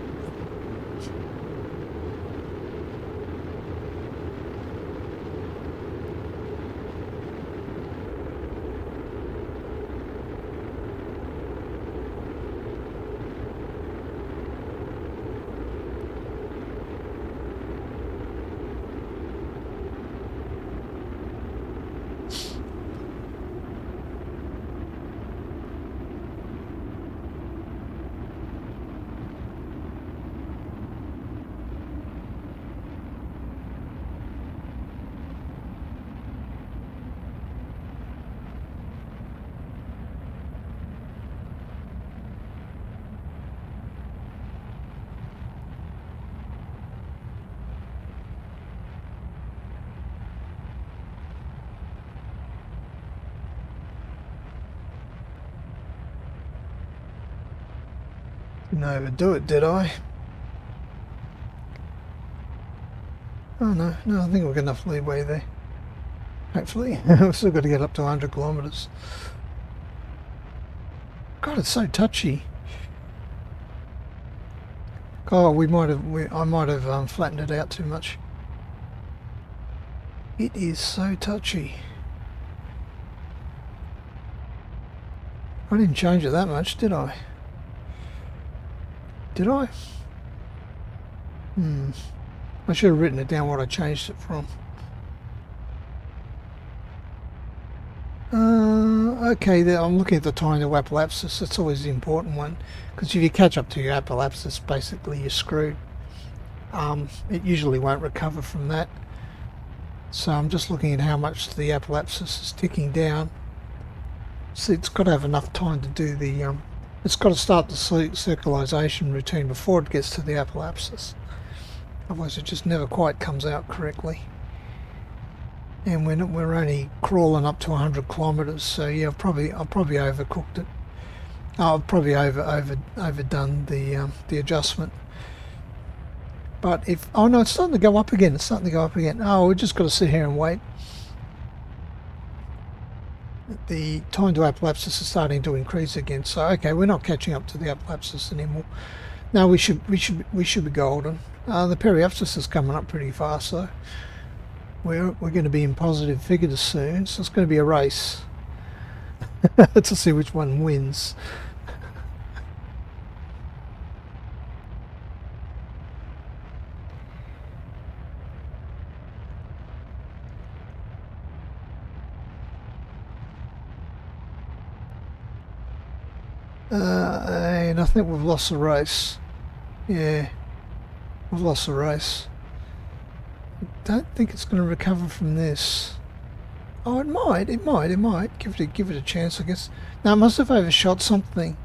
A: Didn't overdo it, did I? Oh no, I think we've got enough leeway there. Hopefully. We've still got to get up to 100 kilometers. God, it's so touchy. Oh, I might have flattened it out too much. It is so touchy. I didn't change it that much, did I? Did I? I should have written it down what I changed it from. Okay, there, I'm looking at the time to apoapsis. That's always the important one, because if you catch up to your apoapsis, basically you're screwed. It usually won't recover from that. So I'm just looking at how much the apoapsis is ticking down. So it's got to have enough time to do the... it's got to start the circularization routine before it gets to the apoapsis. Otherwise it just never quite comes out correctly. And we're only crawling up to 100 kilometers, so yeah, I've probably overcooked it. I've probably overdone the adjustment. But if no, it's starting to go up again. It's starting to go up again. Oh, we just got to sit here and wait. The time to apoapsis is starting to increase again. So okay, we're not catching up to the apoapsis anymore. No, we should be golden. The periapsis is coming up pretty fast, though. We're going to be in positive figures soon, so it's going to be a race to see which one wins. And I think we've lost the race. Yeah, we've lost the race. Don't think it's going to recover from this. Oh, it might. Give it a chance, I guess. Now, it must have overshot something.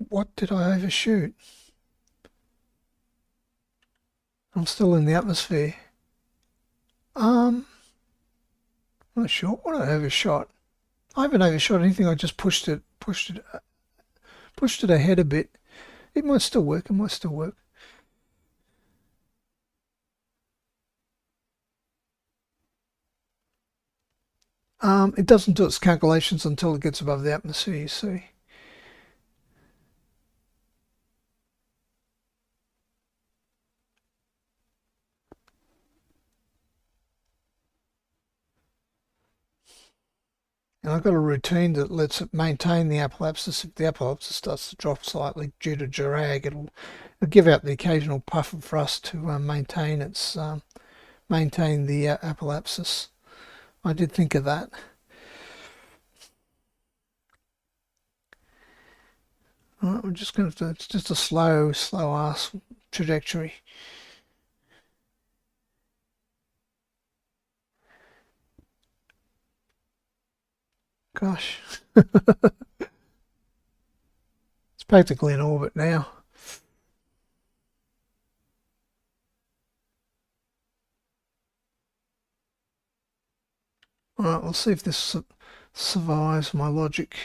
A: What did I overshoot? I'm still in the atmosphere. I'm not sure what I overshot. I haven't overshot anything. I just pushed it ahead a bit. It might still work. It doesn't do its calculations until it gets above the atmosphere, you see. And I've got a routine that lets it maintain the apoapsis. If the apoapsis starts to drop slightly due to drag, it'll give out the occasional puff of thrust to maintain the apoapsis. I did think of that. All right, we're just going to. It's just a slow ass trajectory. Gosh. It's practically in orbit now. Alright, we'll see if this survives my logic.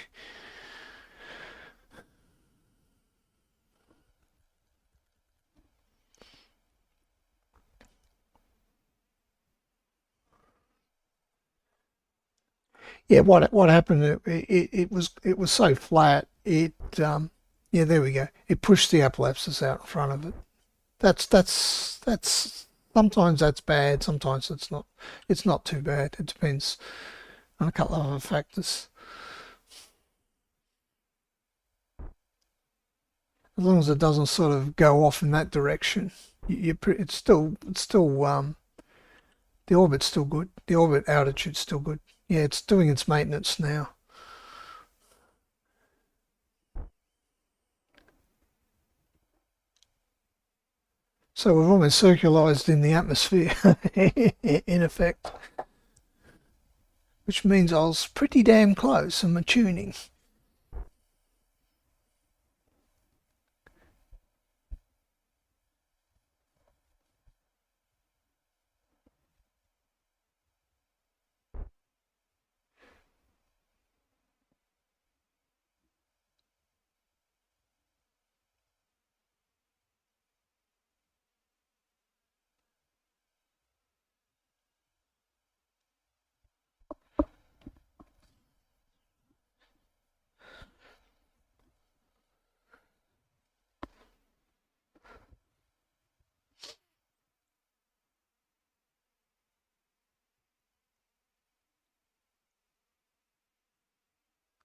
A: Yeah, what happened? It was so flat. Yeah, there we go. It pushed the apoapsis out in front of it. That's sometimes that's bad. Sometimes it's not. It's not too bad. It depends on a couple of other factors. As long as it doesn't sort of go off in that direction, it's still the orbit's still good. The orbit altitude's still good. Yeah, it's doing its maintenance now. So we've almost circularized in the atmosphere, in effect, which means I was pretty damn close in my tuning.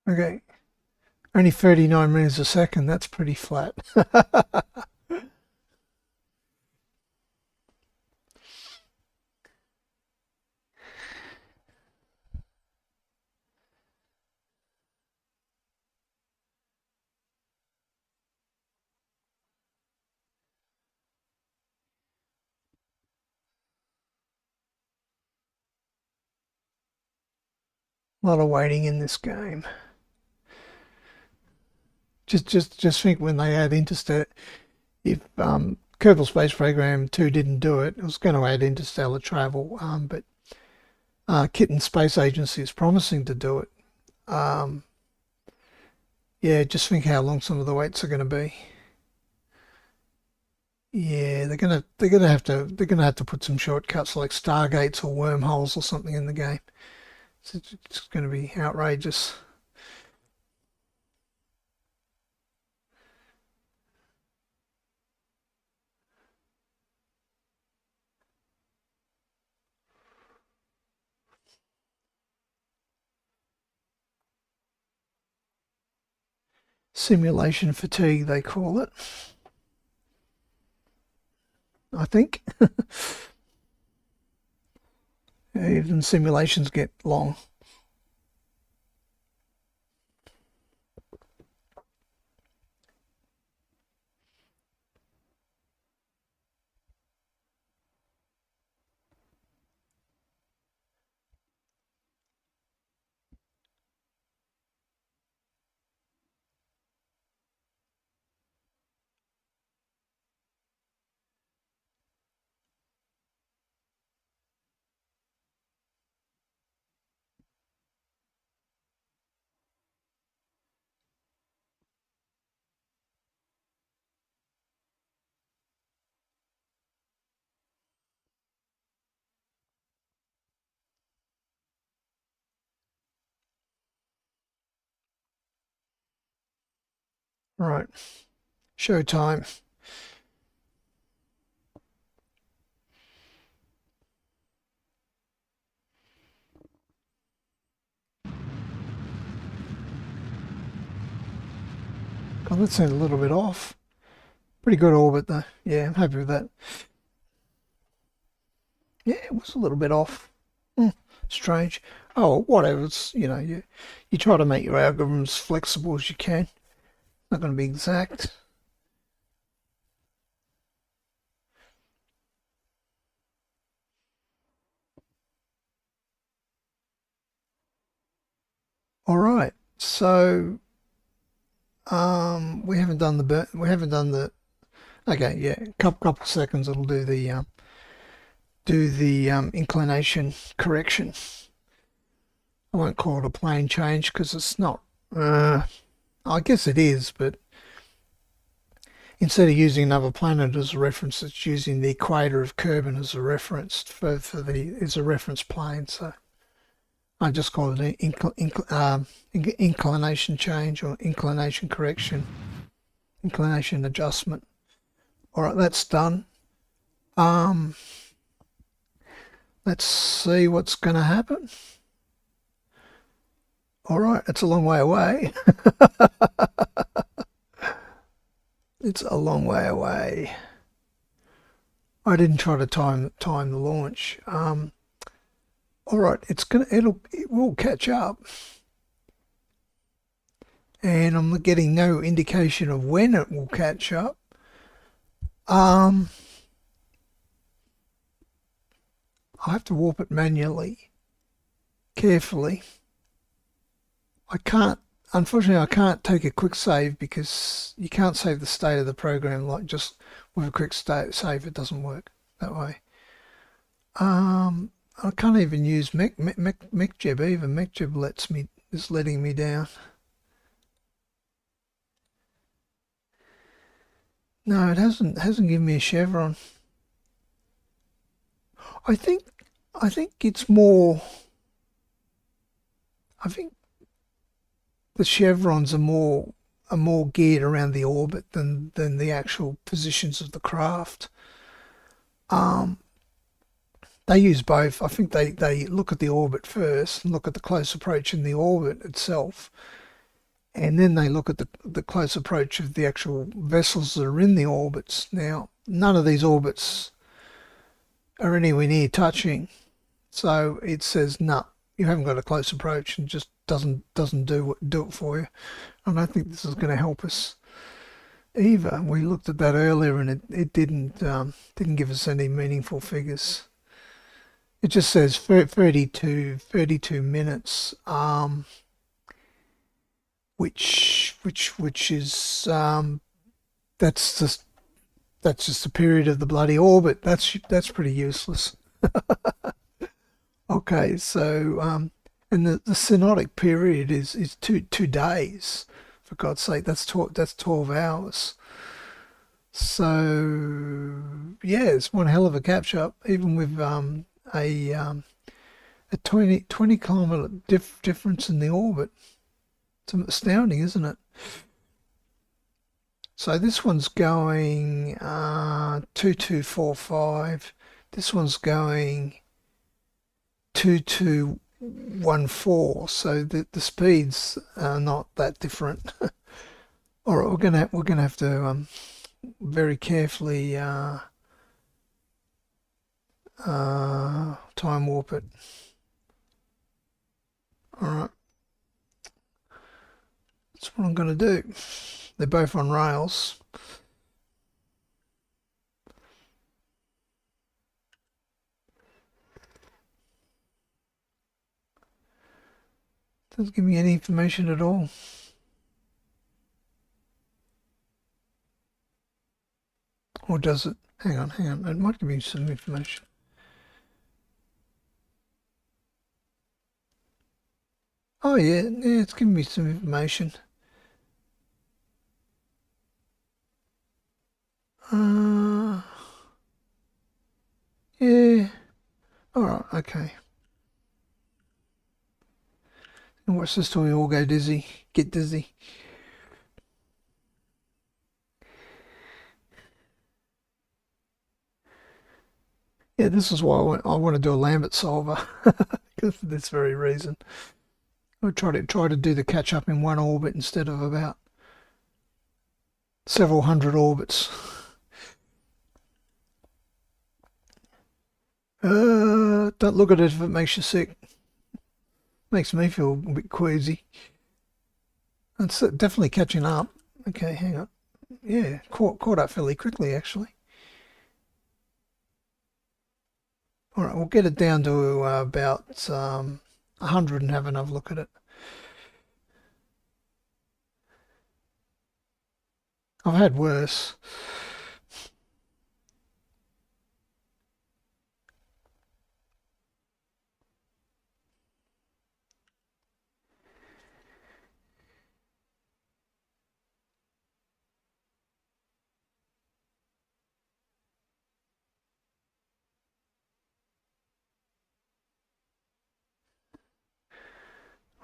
A: Okay, only 39 meters a second. That's pretty flat. A lot of waiting in this game. Just think when they add interstellar, if Kerbal Space Program 2 didn't do it, it was going to add interstellar travel, but Kitten Space Agency is promising to do it. Yeah, just think how long some of the waits are going to be. Yeah, they're gonna have to put some shortcuts like stargates or wormholes or something in the game. It's going to be outrageous. Simulation fatigue, they call it. I think. Even simulations get long. Right, showtime. God, that seemed a little bit off. Pretty good orbit though. Yeah, I'm happy with that. Yeah, it was a little bit off. Strange. Oh, whatever. You try to make your algorithms flexible as you can. Not going to be exact. All right. So we haven't done the. Okay, yeah, couple seconds. It'll do the inclination correction. I won't call it a plane change because it's not. I guess it is, but instead of using another planet as a reference, it's using the equator of Kerbin as a reference as a reference plane. So I just call it an inclination change or inclination correction, inclination adjustment. All right, that's done. Let's see what's going to happen. All right, it's a long way away. It's a long way away. I didn't try to time the launch. All right, it will catch up, and I'm getting no indication of when it will catch up. I have to warp it manually, carefully. Unfortunately, I can't take a quick save because you can't save the state of the program like just with a quick save. It doesn't work that way. I can't even use MechJeb either. MechJeb is letting me down. No, it hasn't given me a chevron. I think it's more. I think the chevrons are more geared around the orbit than the actual positions of the craft. They use both. I think they look at the orbit first and look at the close approach in the orbit itself, and then they look at the close approach of the actual vessels that are in the orbits. Now, none of these orbits are anywhere near touching, so it says no, you haven't got a close approach, and just doesn't do it for you. I don't think this is going to help us either. We looked at that earlier, and it didn't give us any meaningful figures. It just says 32 minutes, which is that's just the period of the bloody orbit. That's pretty useless. Okay, so and the synodic period is two days. For God's sake, that's 12 hours. So yeah, it's one hell of a catch up, even with a 20 kilometer difference in the orbit. It's astounding, isn't it? So this one's going 2245. This one's going 2214. So the speeds are not that different. All right, we're gonna have to very carefully time warp it. All right, that's what I'm going to do. They're both on rails. Doesn't give me any information at all. Or does it? Hang on. It might give me some information. Oh yeah, it's giving me some information. Yeah. All right. Okay. And watch this till we all get dizzy. Yeah, this is why I want to do a Lambert solver, because for this very reason. I'll try to do the catch up in one orbit instead of about several hundred orbits. Don't look at it if it makes you sick. Makes me feel a bit queasy. It's definitely catching up. Okay, hang on. Yeah, caught up fairly quickly actually. All right, we'll get it down to about 100 and have another look at it. I've had worse.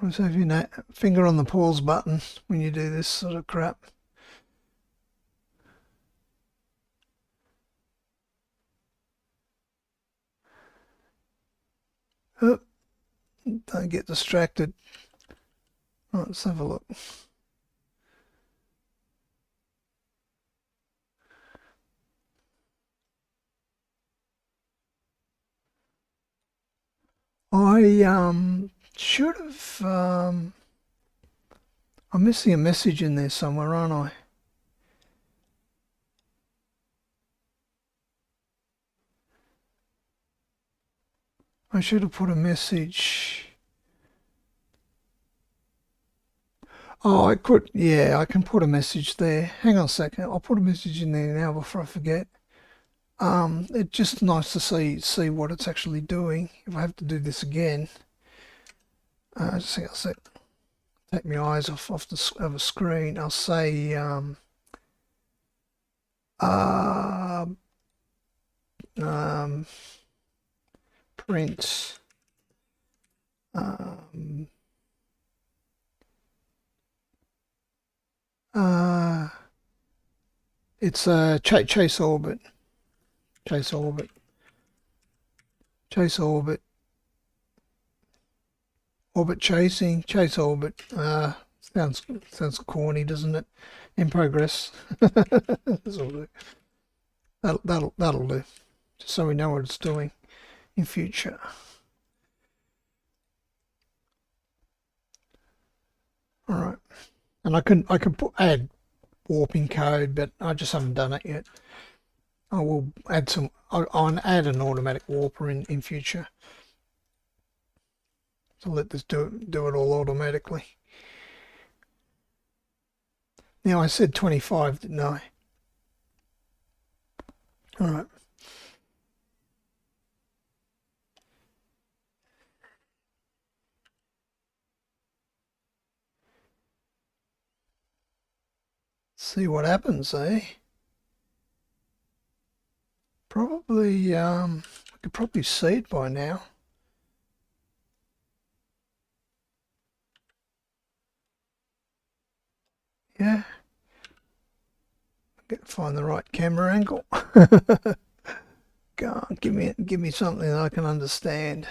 A: Always have your finger on the pause button when you do this sort of crap. Oh, don't get distracted. Right, let's have a look. I should have I'm missing a message in there somewhere, aren't I? I should have put a message. Oh, I could, yeah, I can put a message there. Hang on a second. I'll put a message in there now before I forget. It's just nice to see what it's actually doing. If I have to do this again, just I'll say, take my eyes off the screen. I'll say uh, um, print uh, it's chase orbit, chase orbit, chase orbit, orbit chasing, chase orbit. Sounds corny, doesn't it? In progress. That'll do. That'll do. Just so we know what it's doing in future. All right, and I can add warping code, but I just haven't done it yet. I will add some. I'll add an automatic warper in future. So let this do it all automatically. Now I said 25, didn't I? All right. See what happens, eh? Probably, I could probably see it by now. Yeah. Get find the right camera angle. Go on, give me something that I can understand.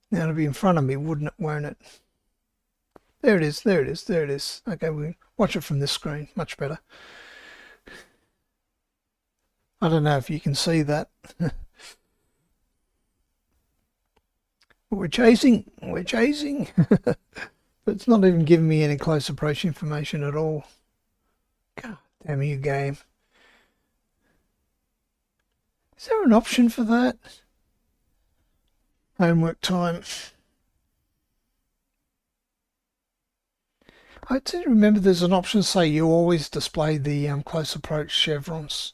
A: Now it'll be in front of me, wouldn't it? Won't it? There it is. There it is. There it is. Okay, we watch it from this screen. Much better. I don't know if you can see that. But we're chasing. We're chasing. But it's not even giving me any close approach information at all. God damn you, game. Is there an option for that? Homework time. I do remember there's an option to say you always display the close approach chevrons.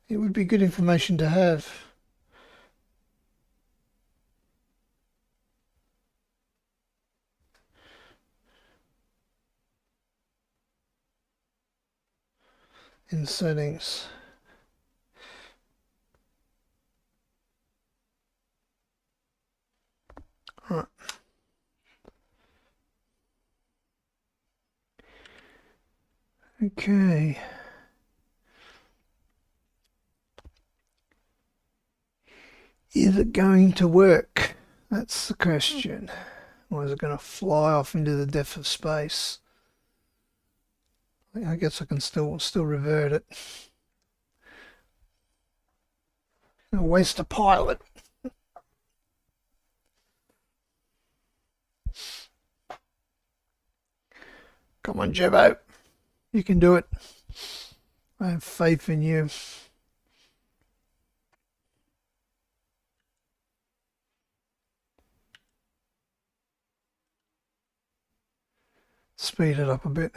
A: It would be good information to have. In settings. Right. Okay. Is it going to work? That's the question. Or is it going to fly off into the depth of space? I guess I can still revert it. Waste a pilot. Come on, Jebbo. You can do it. I have faith in you. Speed it up a bit.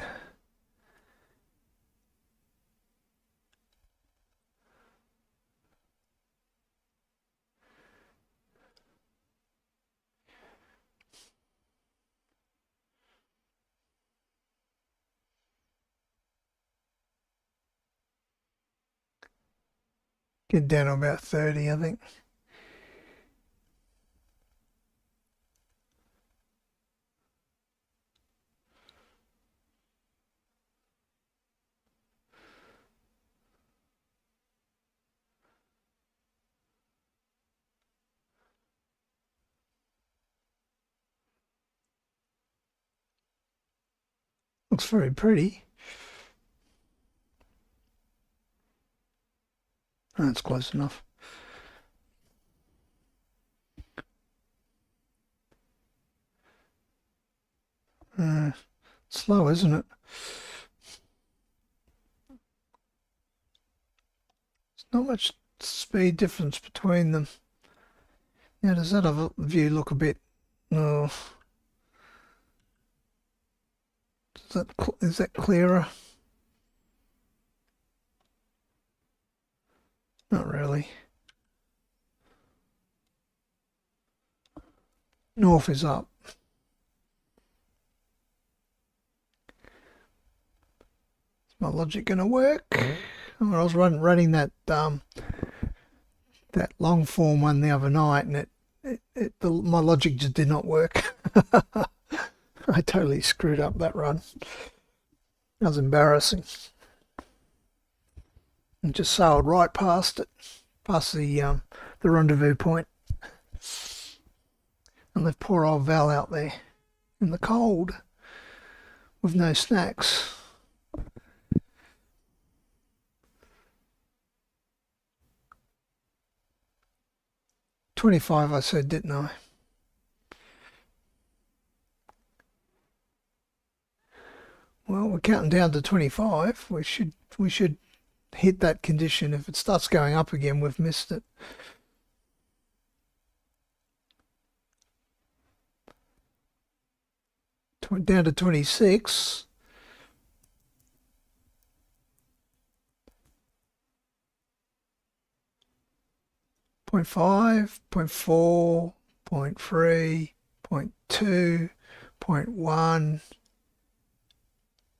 A: Get down to about 30, I think. Looks very pretty. That's close enough. Slow, isn't it? There's not much speed difference between them. Now, does that other view look a bit... Oh, is that clearer? Not really. North is up. Is my logic going to work? When I was running that that long form one the other night, and my logic just did not work. I totally screwed up that run. That was embarrassing. And just sailed right past it, past the rendezvous point, and left poor old Val out there in the cold with no snacks. $25 I said, didn't I? Well, we're counting down to 25. We should hit that condition. If it starts going up again, we've missed it. Down to 26. Point 5, 0.4, 0.3, 0.2, 0.1,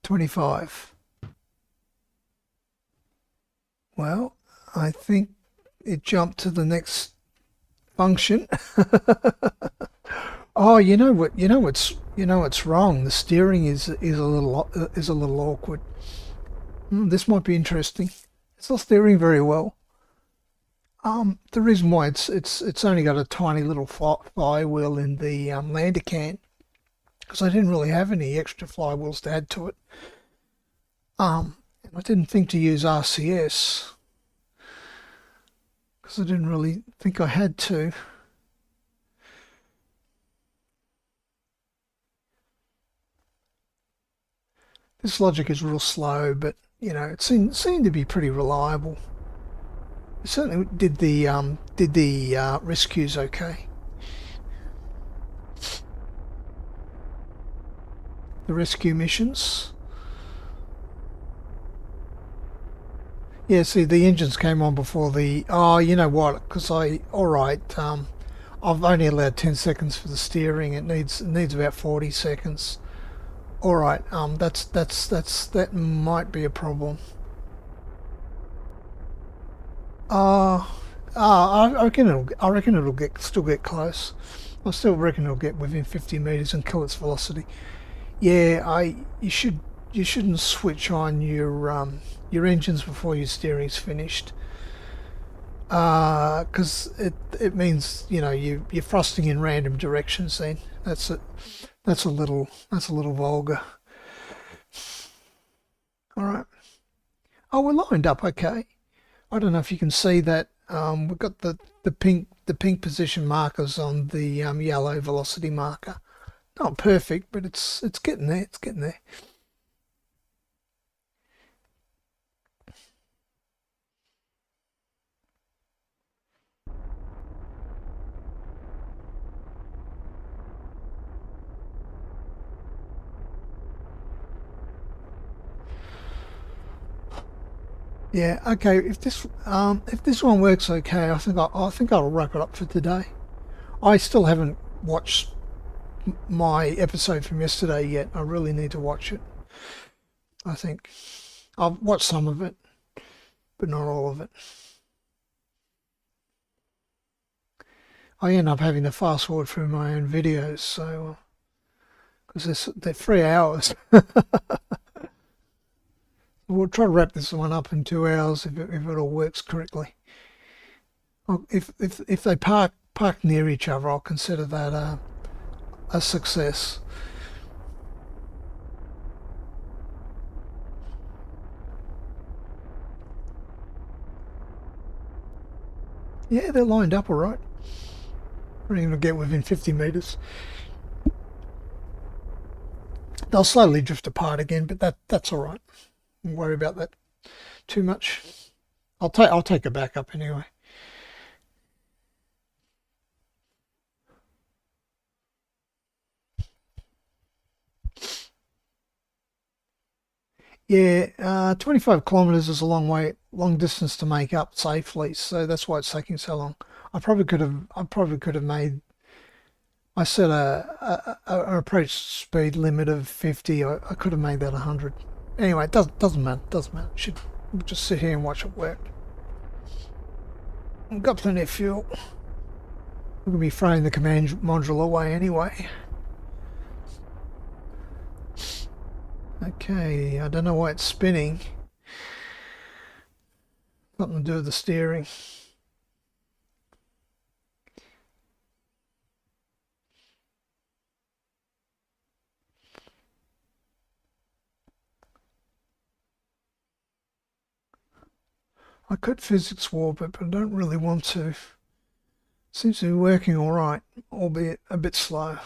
A: 25. Well, I think it jumped to the next function. Oh, you know what's wrong. The steering is a little awkward. This might be interesting. It's not steering very well. The reason why it's only got a tiny little flywheel in the lander can, because I didn't really have any extra flywheels to add to it. I didn't think to use RCS because I didn't really think I had to. This logic is real slow, but you know, it seemed to be pretty reliable. It certainly did the rescues okay. The rescue missions. Yeah, see, the engines came on before the... Oh, you know what? Because alright, I've only allowed 10 seconds for the steering. It needs about 40 seconds. Alright, that might be a problem. I reckon it'll still get close. I still reckon it'll get within 50 meters and kill its velocity. Yeah, you shouldn't switch on your engines before your steering's finished, because it means, you know, you're thrusting in random directions. Then that's a little vulgar. All right. Oh, we're lined up okay. I don't know if you can see that. We've got the pink position markers on the yellow velocity marker. Not perfect, but it's getting there. It's getting there. Yeah, okay. If this one works okay, I think I'll wrap it up for today. I still haven't watched my episode from yesterday yet. I really need to watch it. I think I've watched some of it, but not all of it. I end up having to fast forward through my own videos, so because they're 3 hours. We'll try to wrap this one up in 2 hours if it all works correctly. If they park near each other, I'll consider that a success. Yeah, they're lined up all right. We're going to get within 50 meters. They'll slowly drift apart again, but that's all right. Don't worry about that too much. I'll take a backup anyway. Yeah, 25 kilometers is a long distance to make up safely, so that's why it's taking so long. I probably could have made. I set an approach speed limit of 50. I could have made that 100. Anyway, it doesn't matter. Doesn't matter. Should just sit here and watch it work. I've got plenty of fuel. We're gonna be throwing the command module away anyway. Okay, I don't know why it's spinning. Something to do with the steering. I could physics warp it, but I don't really want to. Seems to be working all right, albeit a bit slow.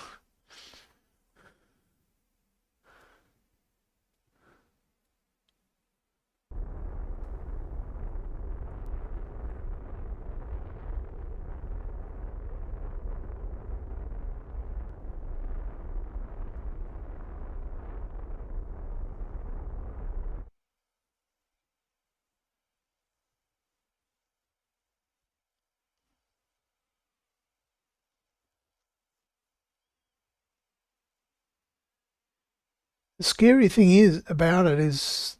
A: The scary thing is about it is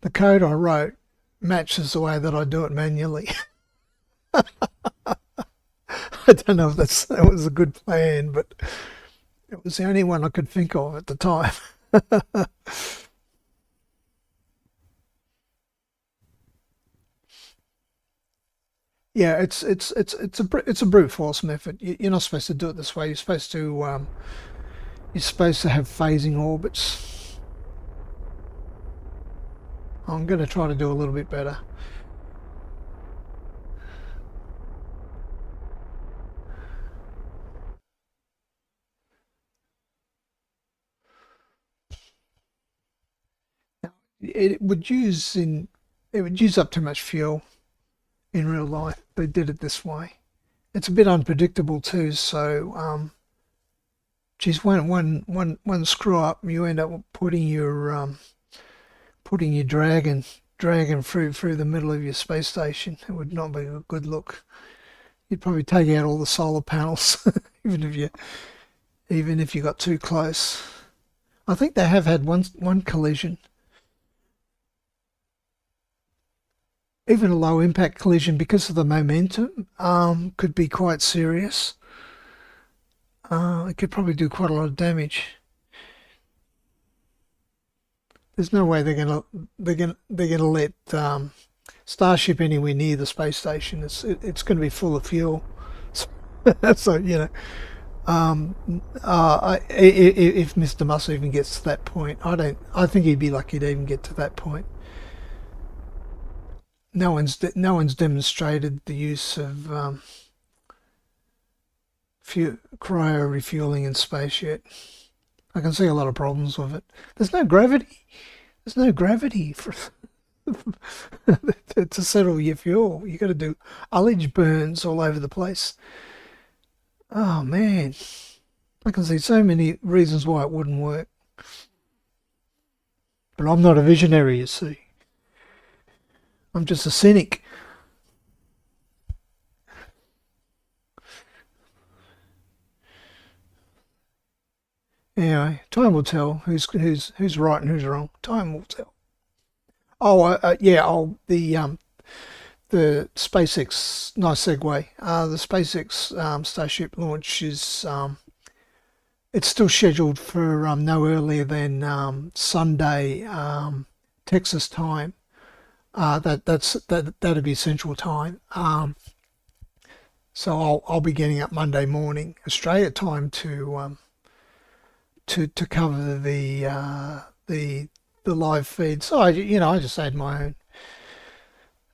A: the code I wrote matches the way that I do it manually. I don't know if that was a good plan, but it was the only one I could think of at the time. Yeah, it's a brute force method. You're not supposed to do it this way. You're supposed to have phasing orbits. I'm going to try to do a little bit better. Now, it would use up too much fuel in real life. They did it this way. It's a bit unpredictable too. So, geez, one screw up, you end up putting your dragon through the middle of your space station. It would not be a good look. You'd probably take out all the solar panels, even if you got too close. I think they have had one collision. Even a low impact collision, because of the momentum, could be quite serious. It could probably do quite a lot of damage. There's no way they're gonna let Starship anywhere near the space station. It's going to be full of fuel. So if Mr. Musk even gets to that point, I think he'd be lucky to even get to that point. No one's demonstrated the use of cryo refueling in space yet. I can see a lot of problems with it. There's no gravity. There's no gravity for to settle your fuel. You got to do ullage burns all over the place. Oh man, I can see so many reasons why it wouldn't work. But I'm not a visionary, you see. I'm just a cynic. Anyway, time will tell who's right and who's wrong. Time will tell. Oh, yeah. the SpaceX, nice segue. The SpaceX Starship launch is it's still scheduled for no earlier than Sunday Texas time. That'd be Central Time. So I'll be getting up Monday morning Australia time to cover the live feed. So I just add my own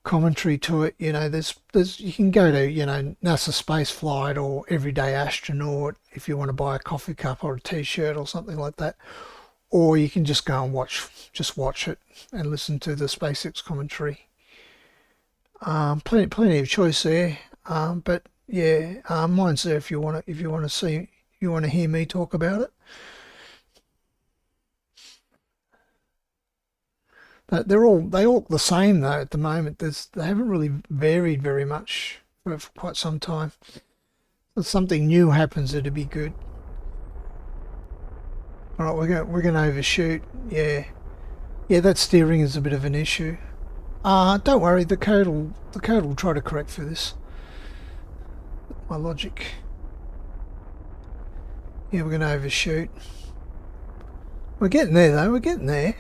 A: commentary to it. There's you can go to NASA space flight or everyday astronaut if you want to buy a coffee cup or a t-shirt or something like that, or you can just go and watch it and listen to the SpaceX commentary. Plenty of choice there, but yeah, mine's there if you want to hear me talk about it. They all the same though at the moment. They haven't really varied very much for quite some time. If something new happens, it'd be good. All right, we're going to overshoot. Yeah, that steering is a bit of an issue. Don't worry, the code will try to correct for this. My logic. Yeah, we're going to overshoot. We're getting there though. We're getting there.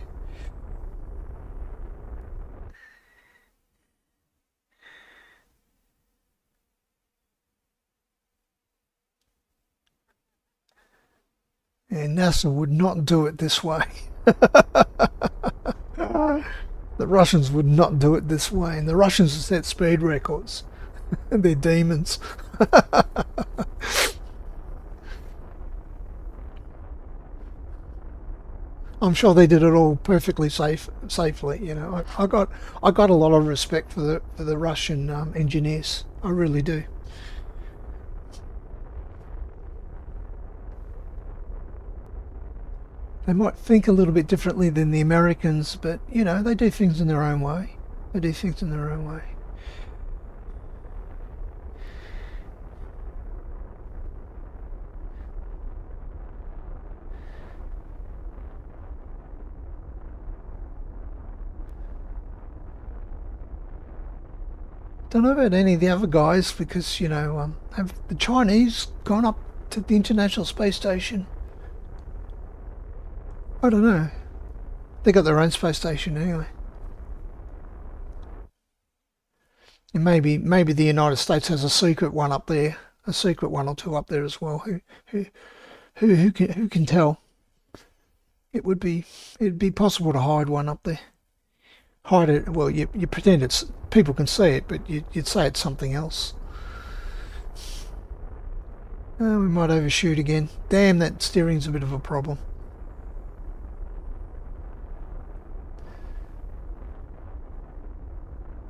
A: And NASA would not do it this way. The Russians would not do it this way, and the Russians set speed records. They're demons. I'm sure they did it all perfectly safely. I got a lot of respect for the Russian engineers. I really do. They might think a little bit differently than the Americans, but they do things in their own way. They do things in their own way. Don't know about any of the other guys because have the Chinese gone up to the International Space Station? I don't know. They got their own space station anyway. And maybe the United States has a secret one up there, a secret one or two up there as well. Who can tell? It'd be possible to hide one up there. Hide it. Well, you pretend it's people can see it, but you'd say it's something else. We might overshoot again. Damn, that steering's a bit of a problem.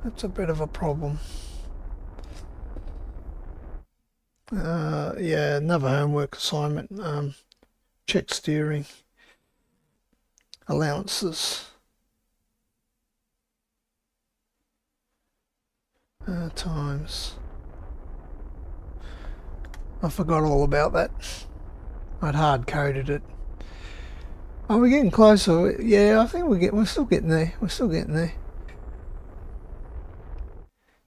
A: That's a bit of a problem. Yeah, another homework assignment. Check steering. Allowances. Times. I forgot all about that. I'd hard coded it. Oh, we're getting closer. Yeah, I think we're still getting there. We're still getting there.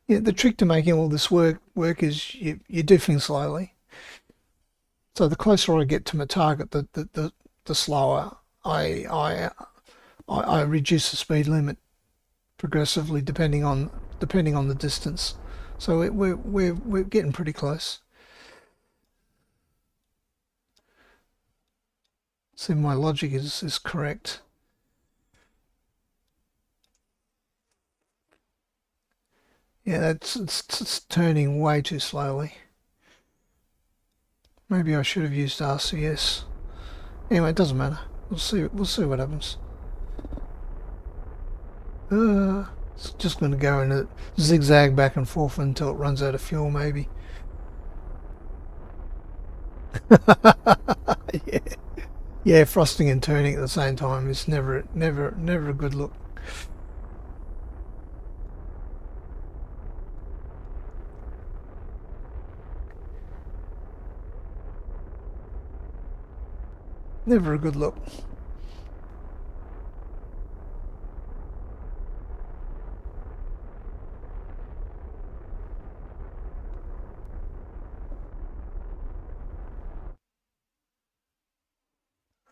A: Yeah, the trick to making all this work is you do things slowly. So the closer I get to my target, the slower I reduce the speed limit progressively depending on the distance. So we're getting pretty close. See, my logic is correct. Yeah, it's turning way too slowly. Maybe I should have used RCS. Anyway, it doesn't matter. We'll see what happens. It's just going to go in a zigzag back and forth until it runs out of fuel, maybe. Yeah, frosting and turning at the same time is never a good look. Never a good look.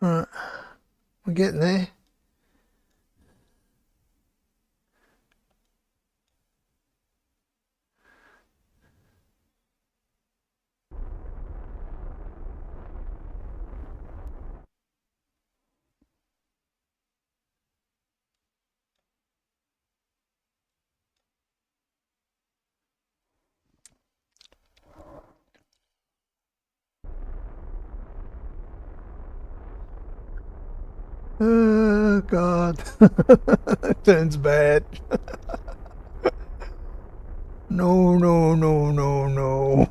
A: Alright, we're getting there. Oh God, turns bad. No, no, no, no, no.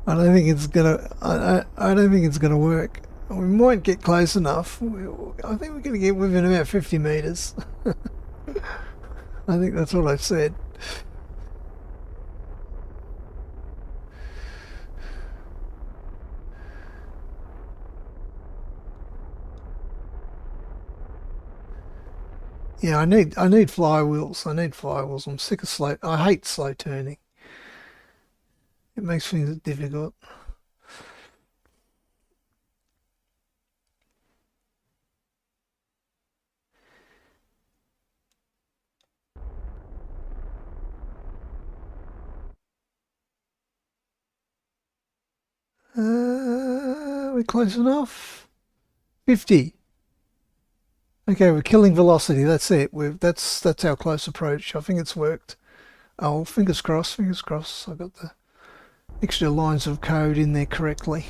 A: I don't think it's gonna. I don't think it's gonna work. We might get close enough. I think we're gonna get within about 50 meters. I think that's what I said. Yeah, I need flywheels. I need flywheels. I'm sick of slow. I hate slow turning. It makes things difficult. We're close enough. 50. Okay, we're killing velocity. That's it. That's our close approach. I think it's worked. Oh, fingers crossed. Fingers crossed. I got the extra lines of code in there correctly.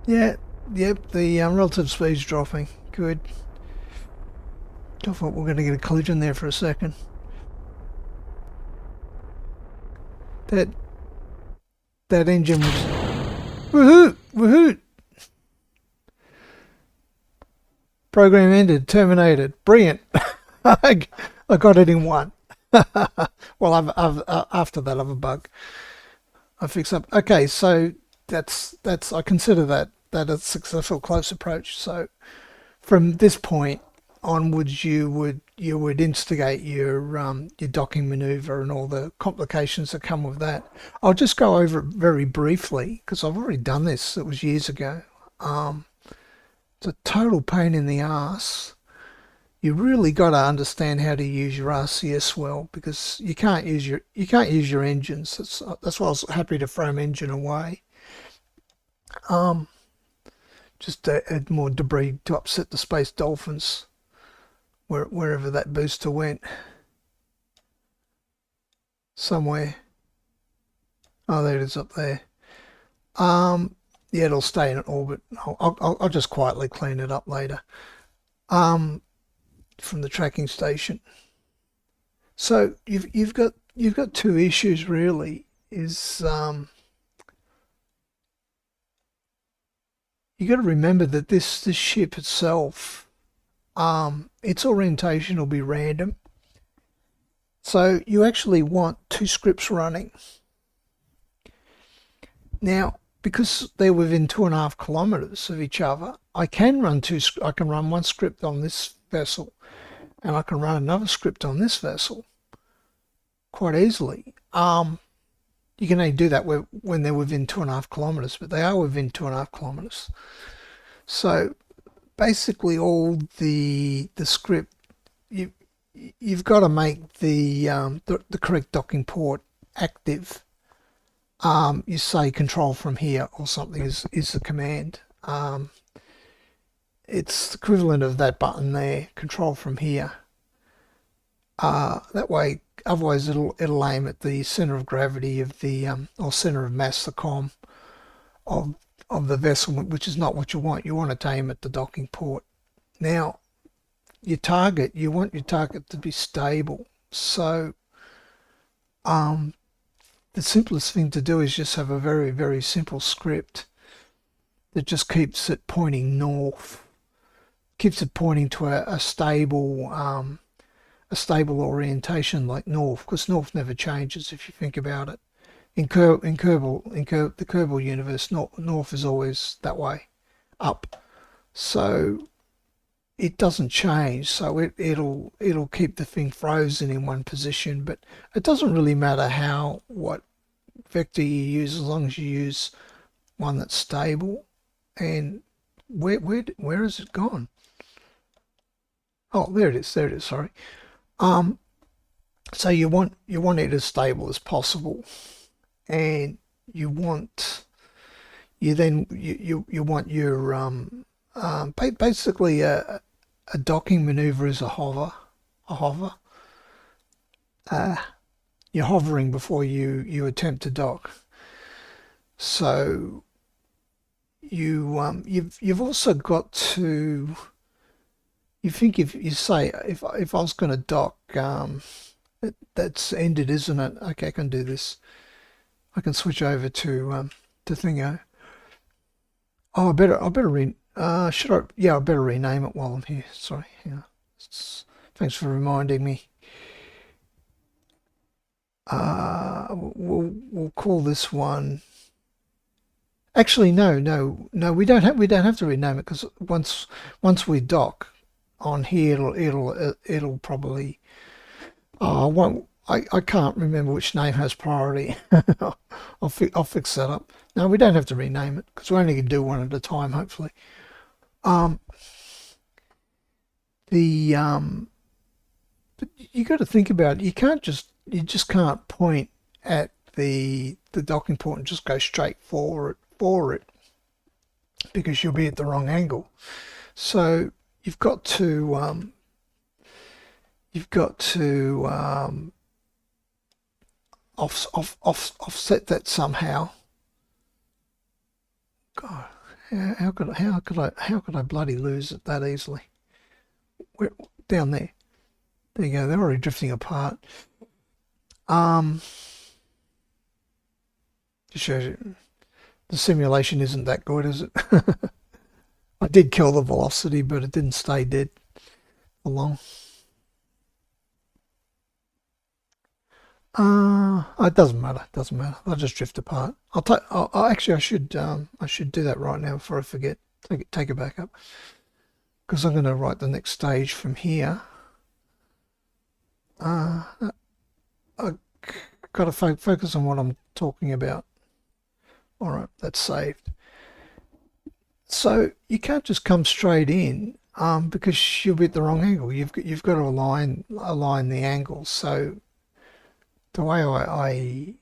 A: Yeah, yep, the relative speed's dropping. Good. I thought we were going to get a collision there for a second. That engine was... Woohoo! Woohoo! Program ended. Terminated. Brilliant. I got it in one. Well, after that, I have a bug. I fix up. Okay, so that's I consider that a successful close approach. So from this point onwards, you would instigate your docking maneuver and all the complications that come with that. I'll just go over it very briefly because I've already done this. It was years ago. It's a total pain in the ass. You really got to understand how to use your RCS well because you can't use your engines. That's why I was happy to throw my engine away. Just to add more debris to upset the space dolphins wherever that booster went. Somewhere. Oh, there it is up there. Yeah, it'll stay in orbit. I'll just quietly clean it up later. From the tracking station. So you've got two issues really. Is you got to remember that this ship itself, its orientation will be random. So you actually want two scripts running. Now, because they're within 2.5 kilometers of each other, I can run one script on this vessel, and I can run another script on this vessel quite easily. You can only do that when they're within 2.5 kilometers, but they are within 2.5 kilometers. So basically, all the script you've got to make the correct docking port active. You say control from here or something is the command. It's the equivalent of that button there, control from here. That way, otherwise it'll aim at the center of gravity of the or center of mass, the com of the vessel, which is not what you want. You want it to aim at the docking port. Now, you want your target to be stable. So, the simplest thing to do is just have a very, very simple script that just keeps it pointing north, keeps it pointing to a stable orientation like north, because north never changes if you think about it. In the Kerbal universe, north is always that way, up. So it doesn't change, so it'll keep the thing frozen in one position. But it doesn't really matter what vector you use, as long as you use one that's stable. And where has it gone? Oh, there it is. There it is. Sorry. So you want it as stable as possible, and you want you want your basically a docking maneuver is a hover. You're hovering before you attempt to dock. So you've also got to, you think, if you say, if I was going to dock, that's ended, isn't it? Okay, I can do this. I can switch over to Thingo. Oh, I better should I? Yeah, I better rename it while I'm here. Sorry. Yeah. Thanks for reminding me. We'll call this one. Actually, no. We don't have to rename it, because once we dock on here, it'll probably. I can't remember which name has priority. I'll fix that up. No, we don't have to rename it, because we're only going to do one at a time, hopefully. But you got to think about it. You just can't point at the docking port and just go straight for it, because you'll be at the wrong angle. So you've got to offset that somehow. God, how could I bloody lose it that easily? We're down there. There you go. They're already drifting apart. Just shows you the simulation isn't that good, is it? I did kill the velocity, but it didn't stay dead for long. It doesn't matter. It doesn't matter. They'll just drift apart. Actually, I should do that right now before I forget. Take it back up, because I'm going to write the next stage from here. I got to focus on what I'm talking about. All right, that's saved. So you can't just come straight in, because you'll be at the wrong angle. You've got to align the angles. So the way I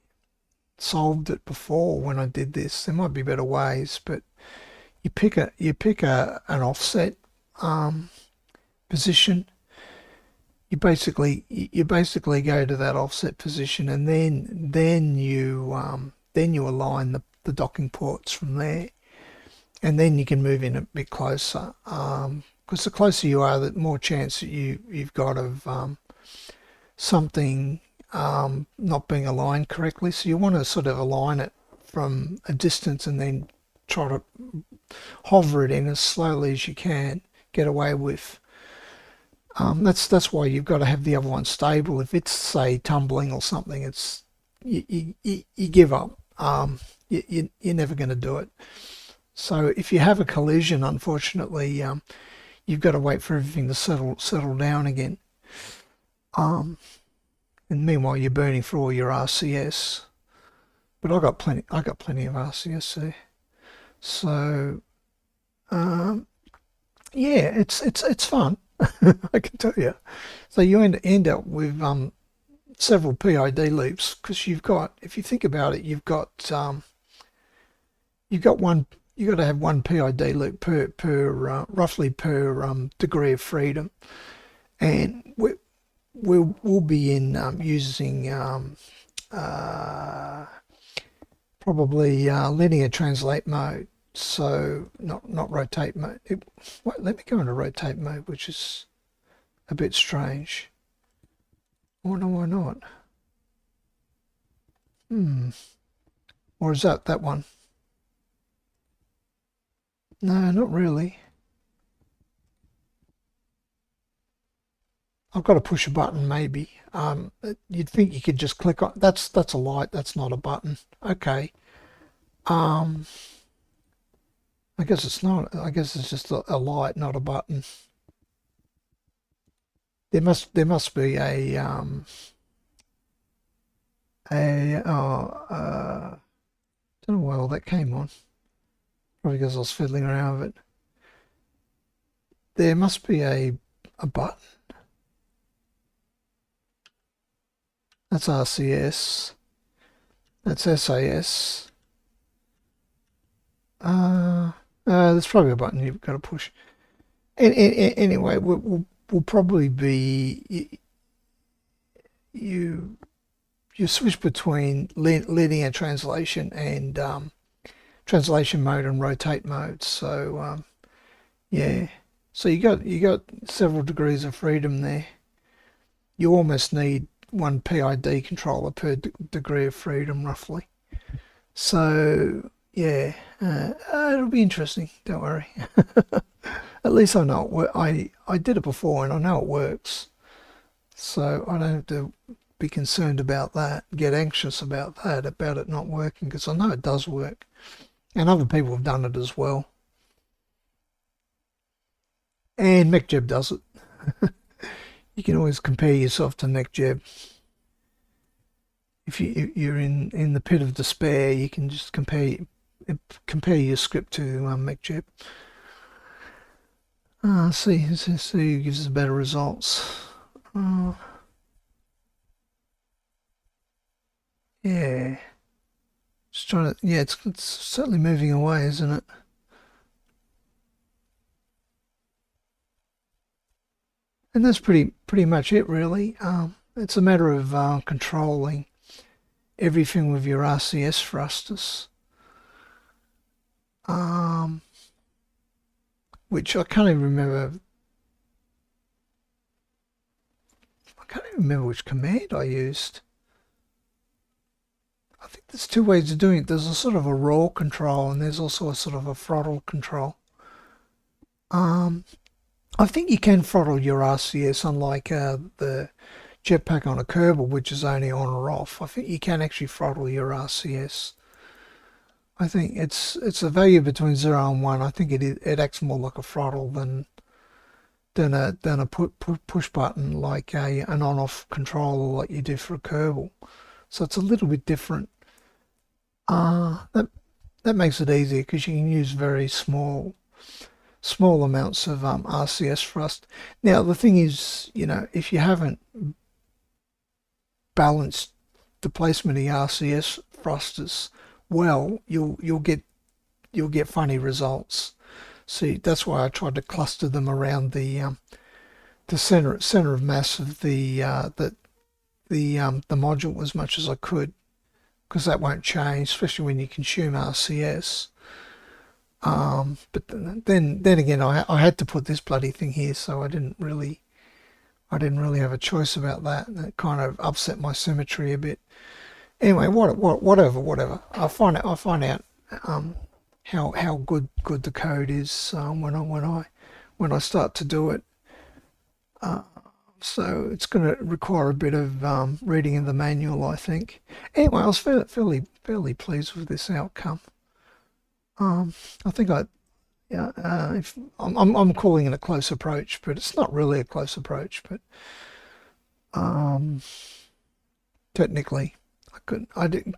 A: solved it before, when I did this, there might be better ways, but you pick an offset position. You basically go to that offset position, and then you align the docking ports from there, and then you can move in a bit closer, because the closer you are, the more chance that you've got of something not being aligned correctly. So you want to sort of align it from a distance, and then try to hover it in as slowly as you can get away with. That's why you've got to have the other one stable. If it's, say, tumbling or something, it's you give up. You're never going to do it. So if you have a collision, unfortunately, you've got to wait for everything to settle down again. And meanwhile, you're burning through all your RCS. But I got plenty of RCS there. So yeah, it's fun. I can tell you. So you end up with several PID loops, because you've got, if you think about it, you've got to have one PID loop per roughly per degree of freedom, and we'll be in using probably linear translate mode. So not rotate mode. Let me go into rotate mode, which is a bit strange. Oh no, why not? Or is that one? No, not really. I've got to push a button, maybe. You'd think you could just click on. That's a light. That's not a button. Okay. I guess it's not. I guess it's just a light, not a button. there must be a don't know why all that came on. Probably because I was fiddling around with it. There must be a button. That's RCS. That's SAS. There's probably a button you've got to push. Anyway, we'll probably be you switch between linear translation and translation mode and rotate mode. So yeah, so you got several degrees of freedom there. You almost need one PID controller per degree of freedom, roughly. So yeah, it'll be interesting. Don't worry. At least I know I did it before and I know it works. So I don't have to be concerned about that, get anxious about that, about it not working, because I know it does work. And other people have done it as well. And MechJeb does it. You can always compare yourself to MechJeb. If you're in the pit of despair, you can just compare your script to MechJeb. See who gives us better results. Yeah. Just trying to, yeah, it's certainly moving away, isn't it? And that's pretty much it, really. It's a matter of controlling everything with your RCS thrusters, which I can't even remember. I can't even remember which command I used. I think there's two ways of doing it. There's a sort of a roll control, and there's also a sort of a throttle control. I think you can throttle your RCS, unlike the jetpack on a Kerbal, which is only on or off. I think you can actually throttle your RCS. I think it's a value between 0 and 1. I think it acts more like a throttle than a push button, like an on-off controller like you do for a Kerbal. So it's a little bit different. That makes it easier because you can use very small amounts of RCS thrust. Now the thing is, if you haven't balanced the placement of the RCS thrusters well, you'll get funny results. See, that's why I tried to cluster them around the center of mass of the module as much as I could, because that won't change, especially when you consume RCS. But then again, I had to put this bloody thing here, so I didn't really have a choice about that. And it kind of upset my symmetry a bit. Anyway, whatever. I'll find out how good the code is when I start to do it. So it's going to require a bit of reading of the manual, I think. Anyway, I was fairly pleased with this outcome. I think I'm calling it a close approach, but it's not really a close approach. But technically, I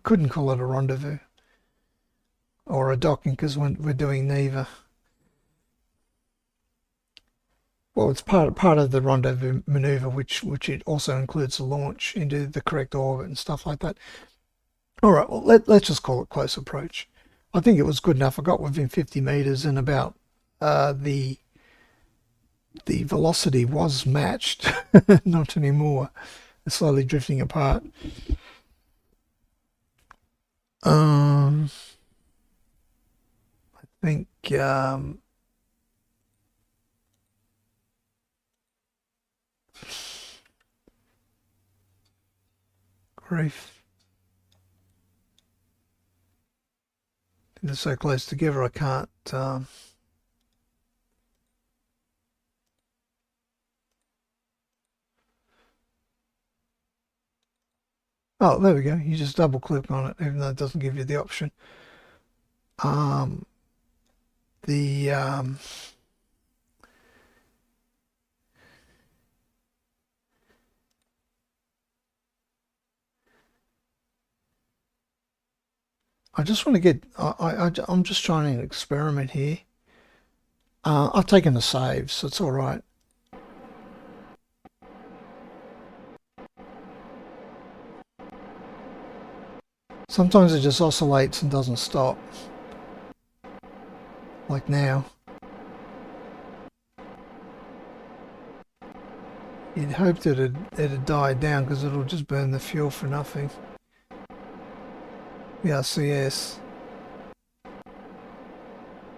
A: couldn't call it a rendezvous or a docking because we're doing neither. Well, it's part of the rendezvous maneuver, which it also includes a launch into the correct orbit and stuff like that. All right, well let's just call it close approach. I think it was good enough. I got within 50 meters, and about the velocity was matched, not anymore. It's slowly drifting apart. I think grief. They're so close together I can't oh, there we go. You just double click on it, even though it doesn't give you the option. The I just want to get, I'm just trying to experiment here. I've taken a save, so it's all right. Sometimes it just oscillates and doesn't stop. Like now. You'd hope that it'd die down because it'll just burn the fuel for nothing. The ISS.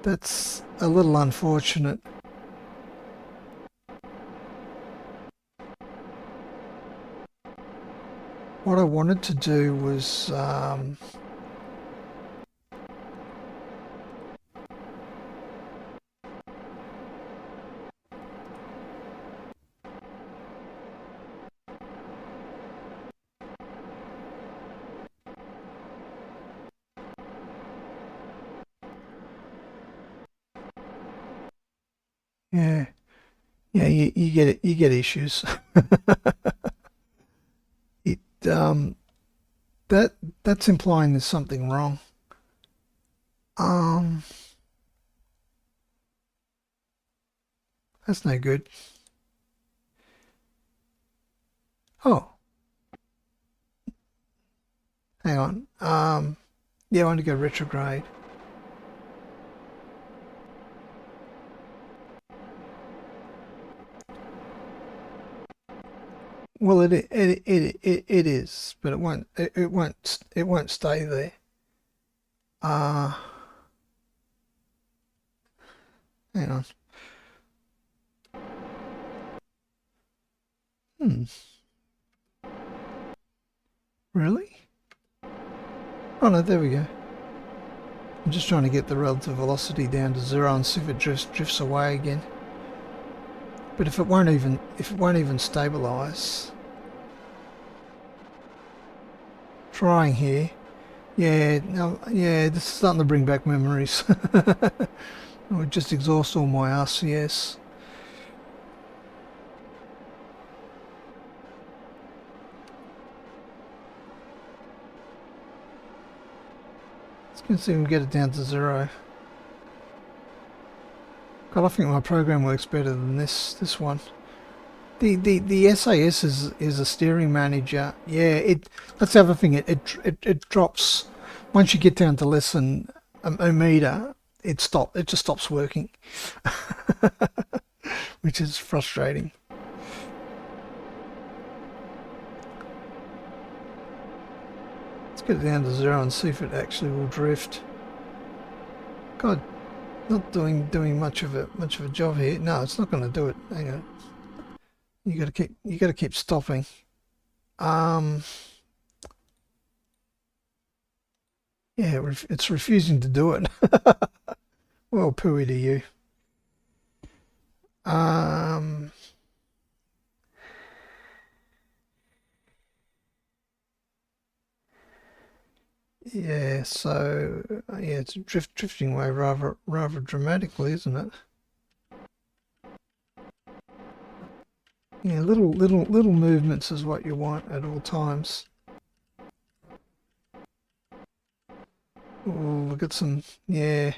A: That's a little unfortunate. What I wanted to do was yeah, you get it, you get issues. It that's implying there's something wrong. That's no good. Oh, hang on. Yeah, I want to go retrograde. Well, it is, but it won't stay there. Hang on. Really? Oh no, there we go. I'm just trying to get the relative velocity down to 0 and see if it drifts away again. But if it won't even stabilize. Trying here. Yeah, no, yeah, this is starting to bring back memories. I would just exhaust all my RCS. Let's see if we can get it down to 0. God, I think my program works better than this one. The SAS is a steering manager. Yeah, that's the other thing. It drops once you get down to less than a meter. It just stops working, which is frustrating. Let's get it down to 0 and see if it actually will drift. God, not doing much of a job here. No, it's not going to do it. Hang on. You got to keep stopping. Yeah, it's refusing to do it. Well, pooey to you. Yeah, so yeah, it's drifting away rather dramatically, isn't it? Yeah, little movements is what you want at all times. Oh, we've got some, yeah.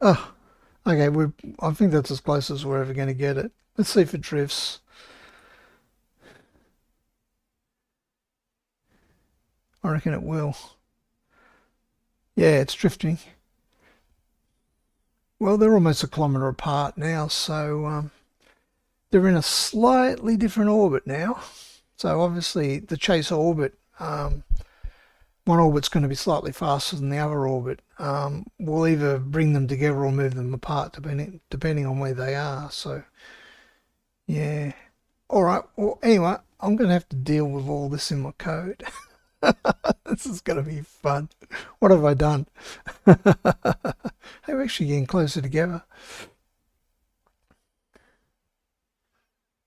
A: Oh, okay, I think that's as close as we're ever going to get it. Let's see if it drifts. I reckon it will. Yeah, it's drifting. Well, they're almost a kilometre apart now, so they're in a slightly different orbit now. So obviously the chaser orbit, one orbit's going to be slightly faster than the other orbit. We'll either bring them together or move them apart depending on where they are. So yeah. All right. Well, anyway, I'm going to have to deal with all this in my code. This is going to be fun. What have I done? Hey, we're actually getting closer together.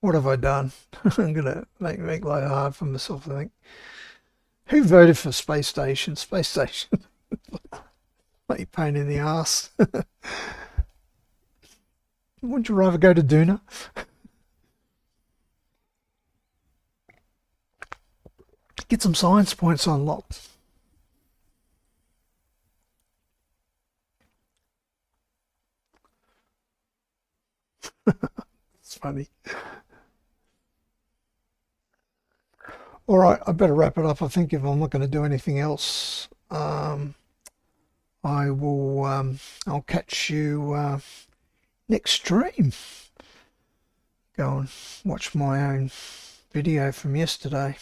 A: What have I done? I'm going to make life hard for myself, I think. Who voted for Space Station? Space Station. Like a pain in the ass. Wouldn't you rather go to Duna? Get some science points unlocked. It's funny. All right, I better wrap it up. I think if I'm not going to do anything else, I will. I'll catch you next stream. Go and watch my own video from yesterday.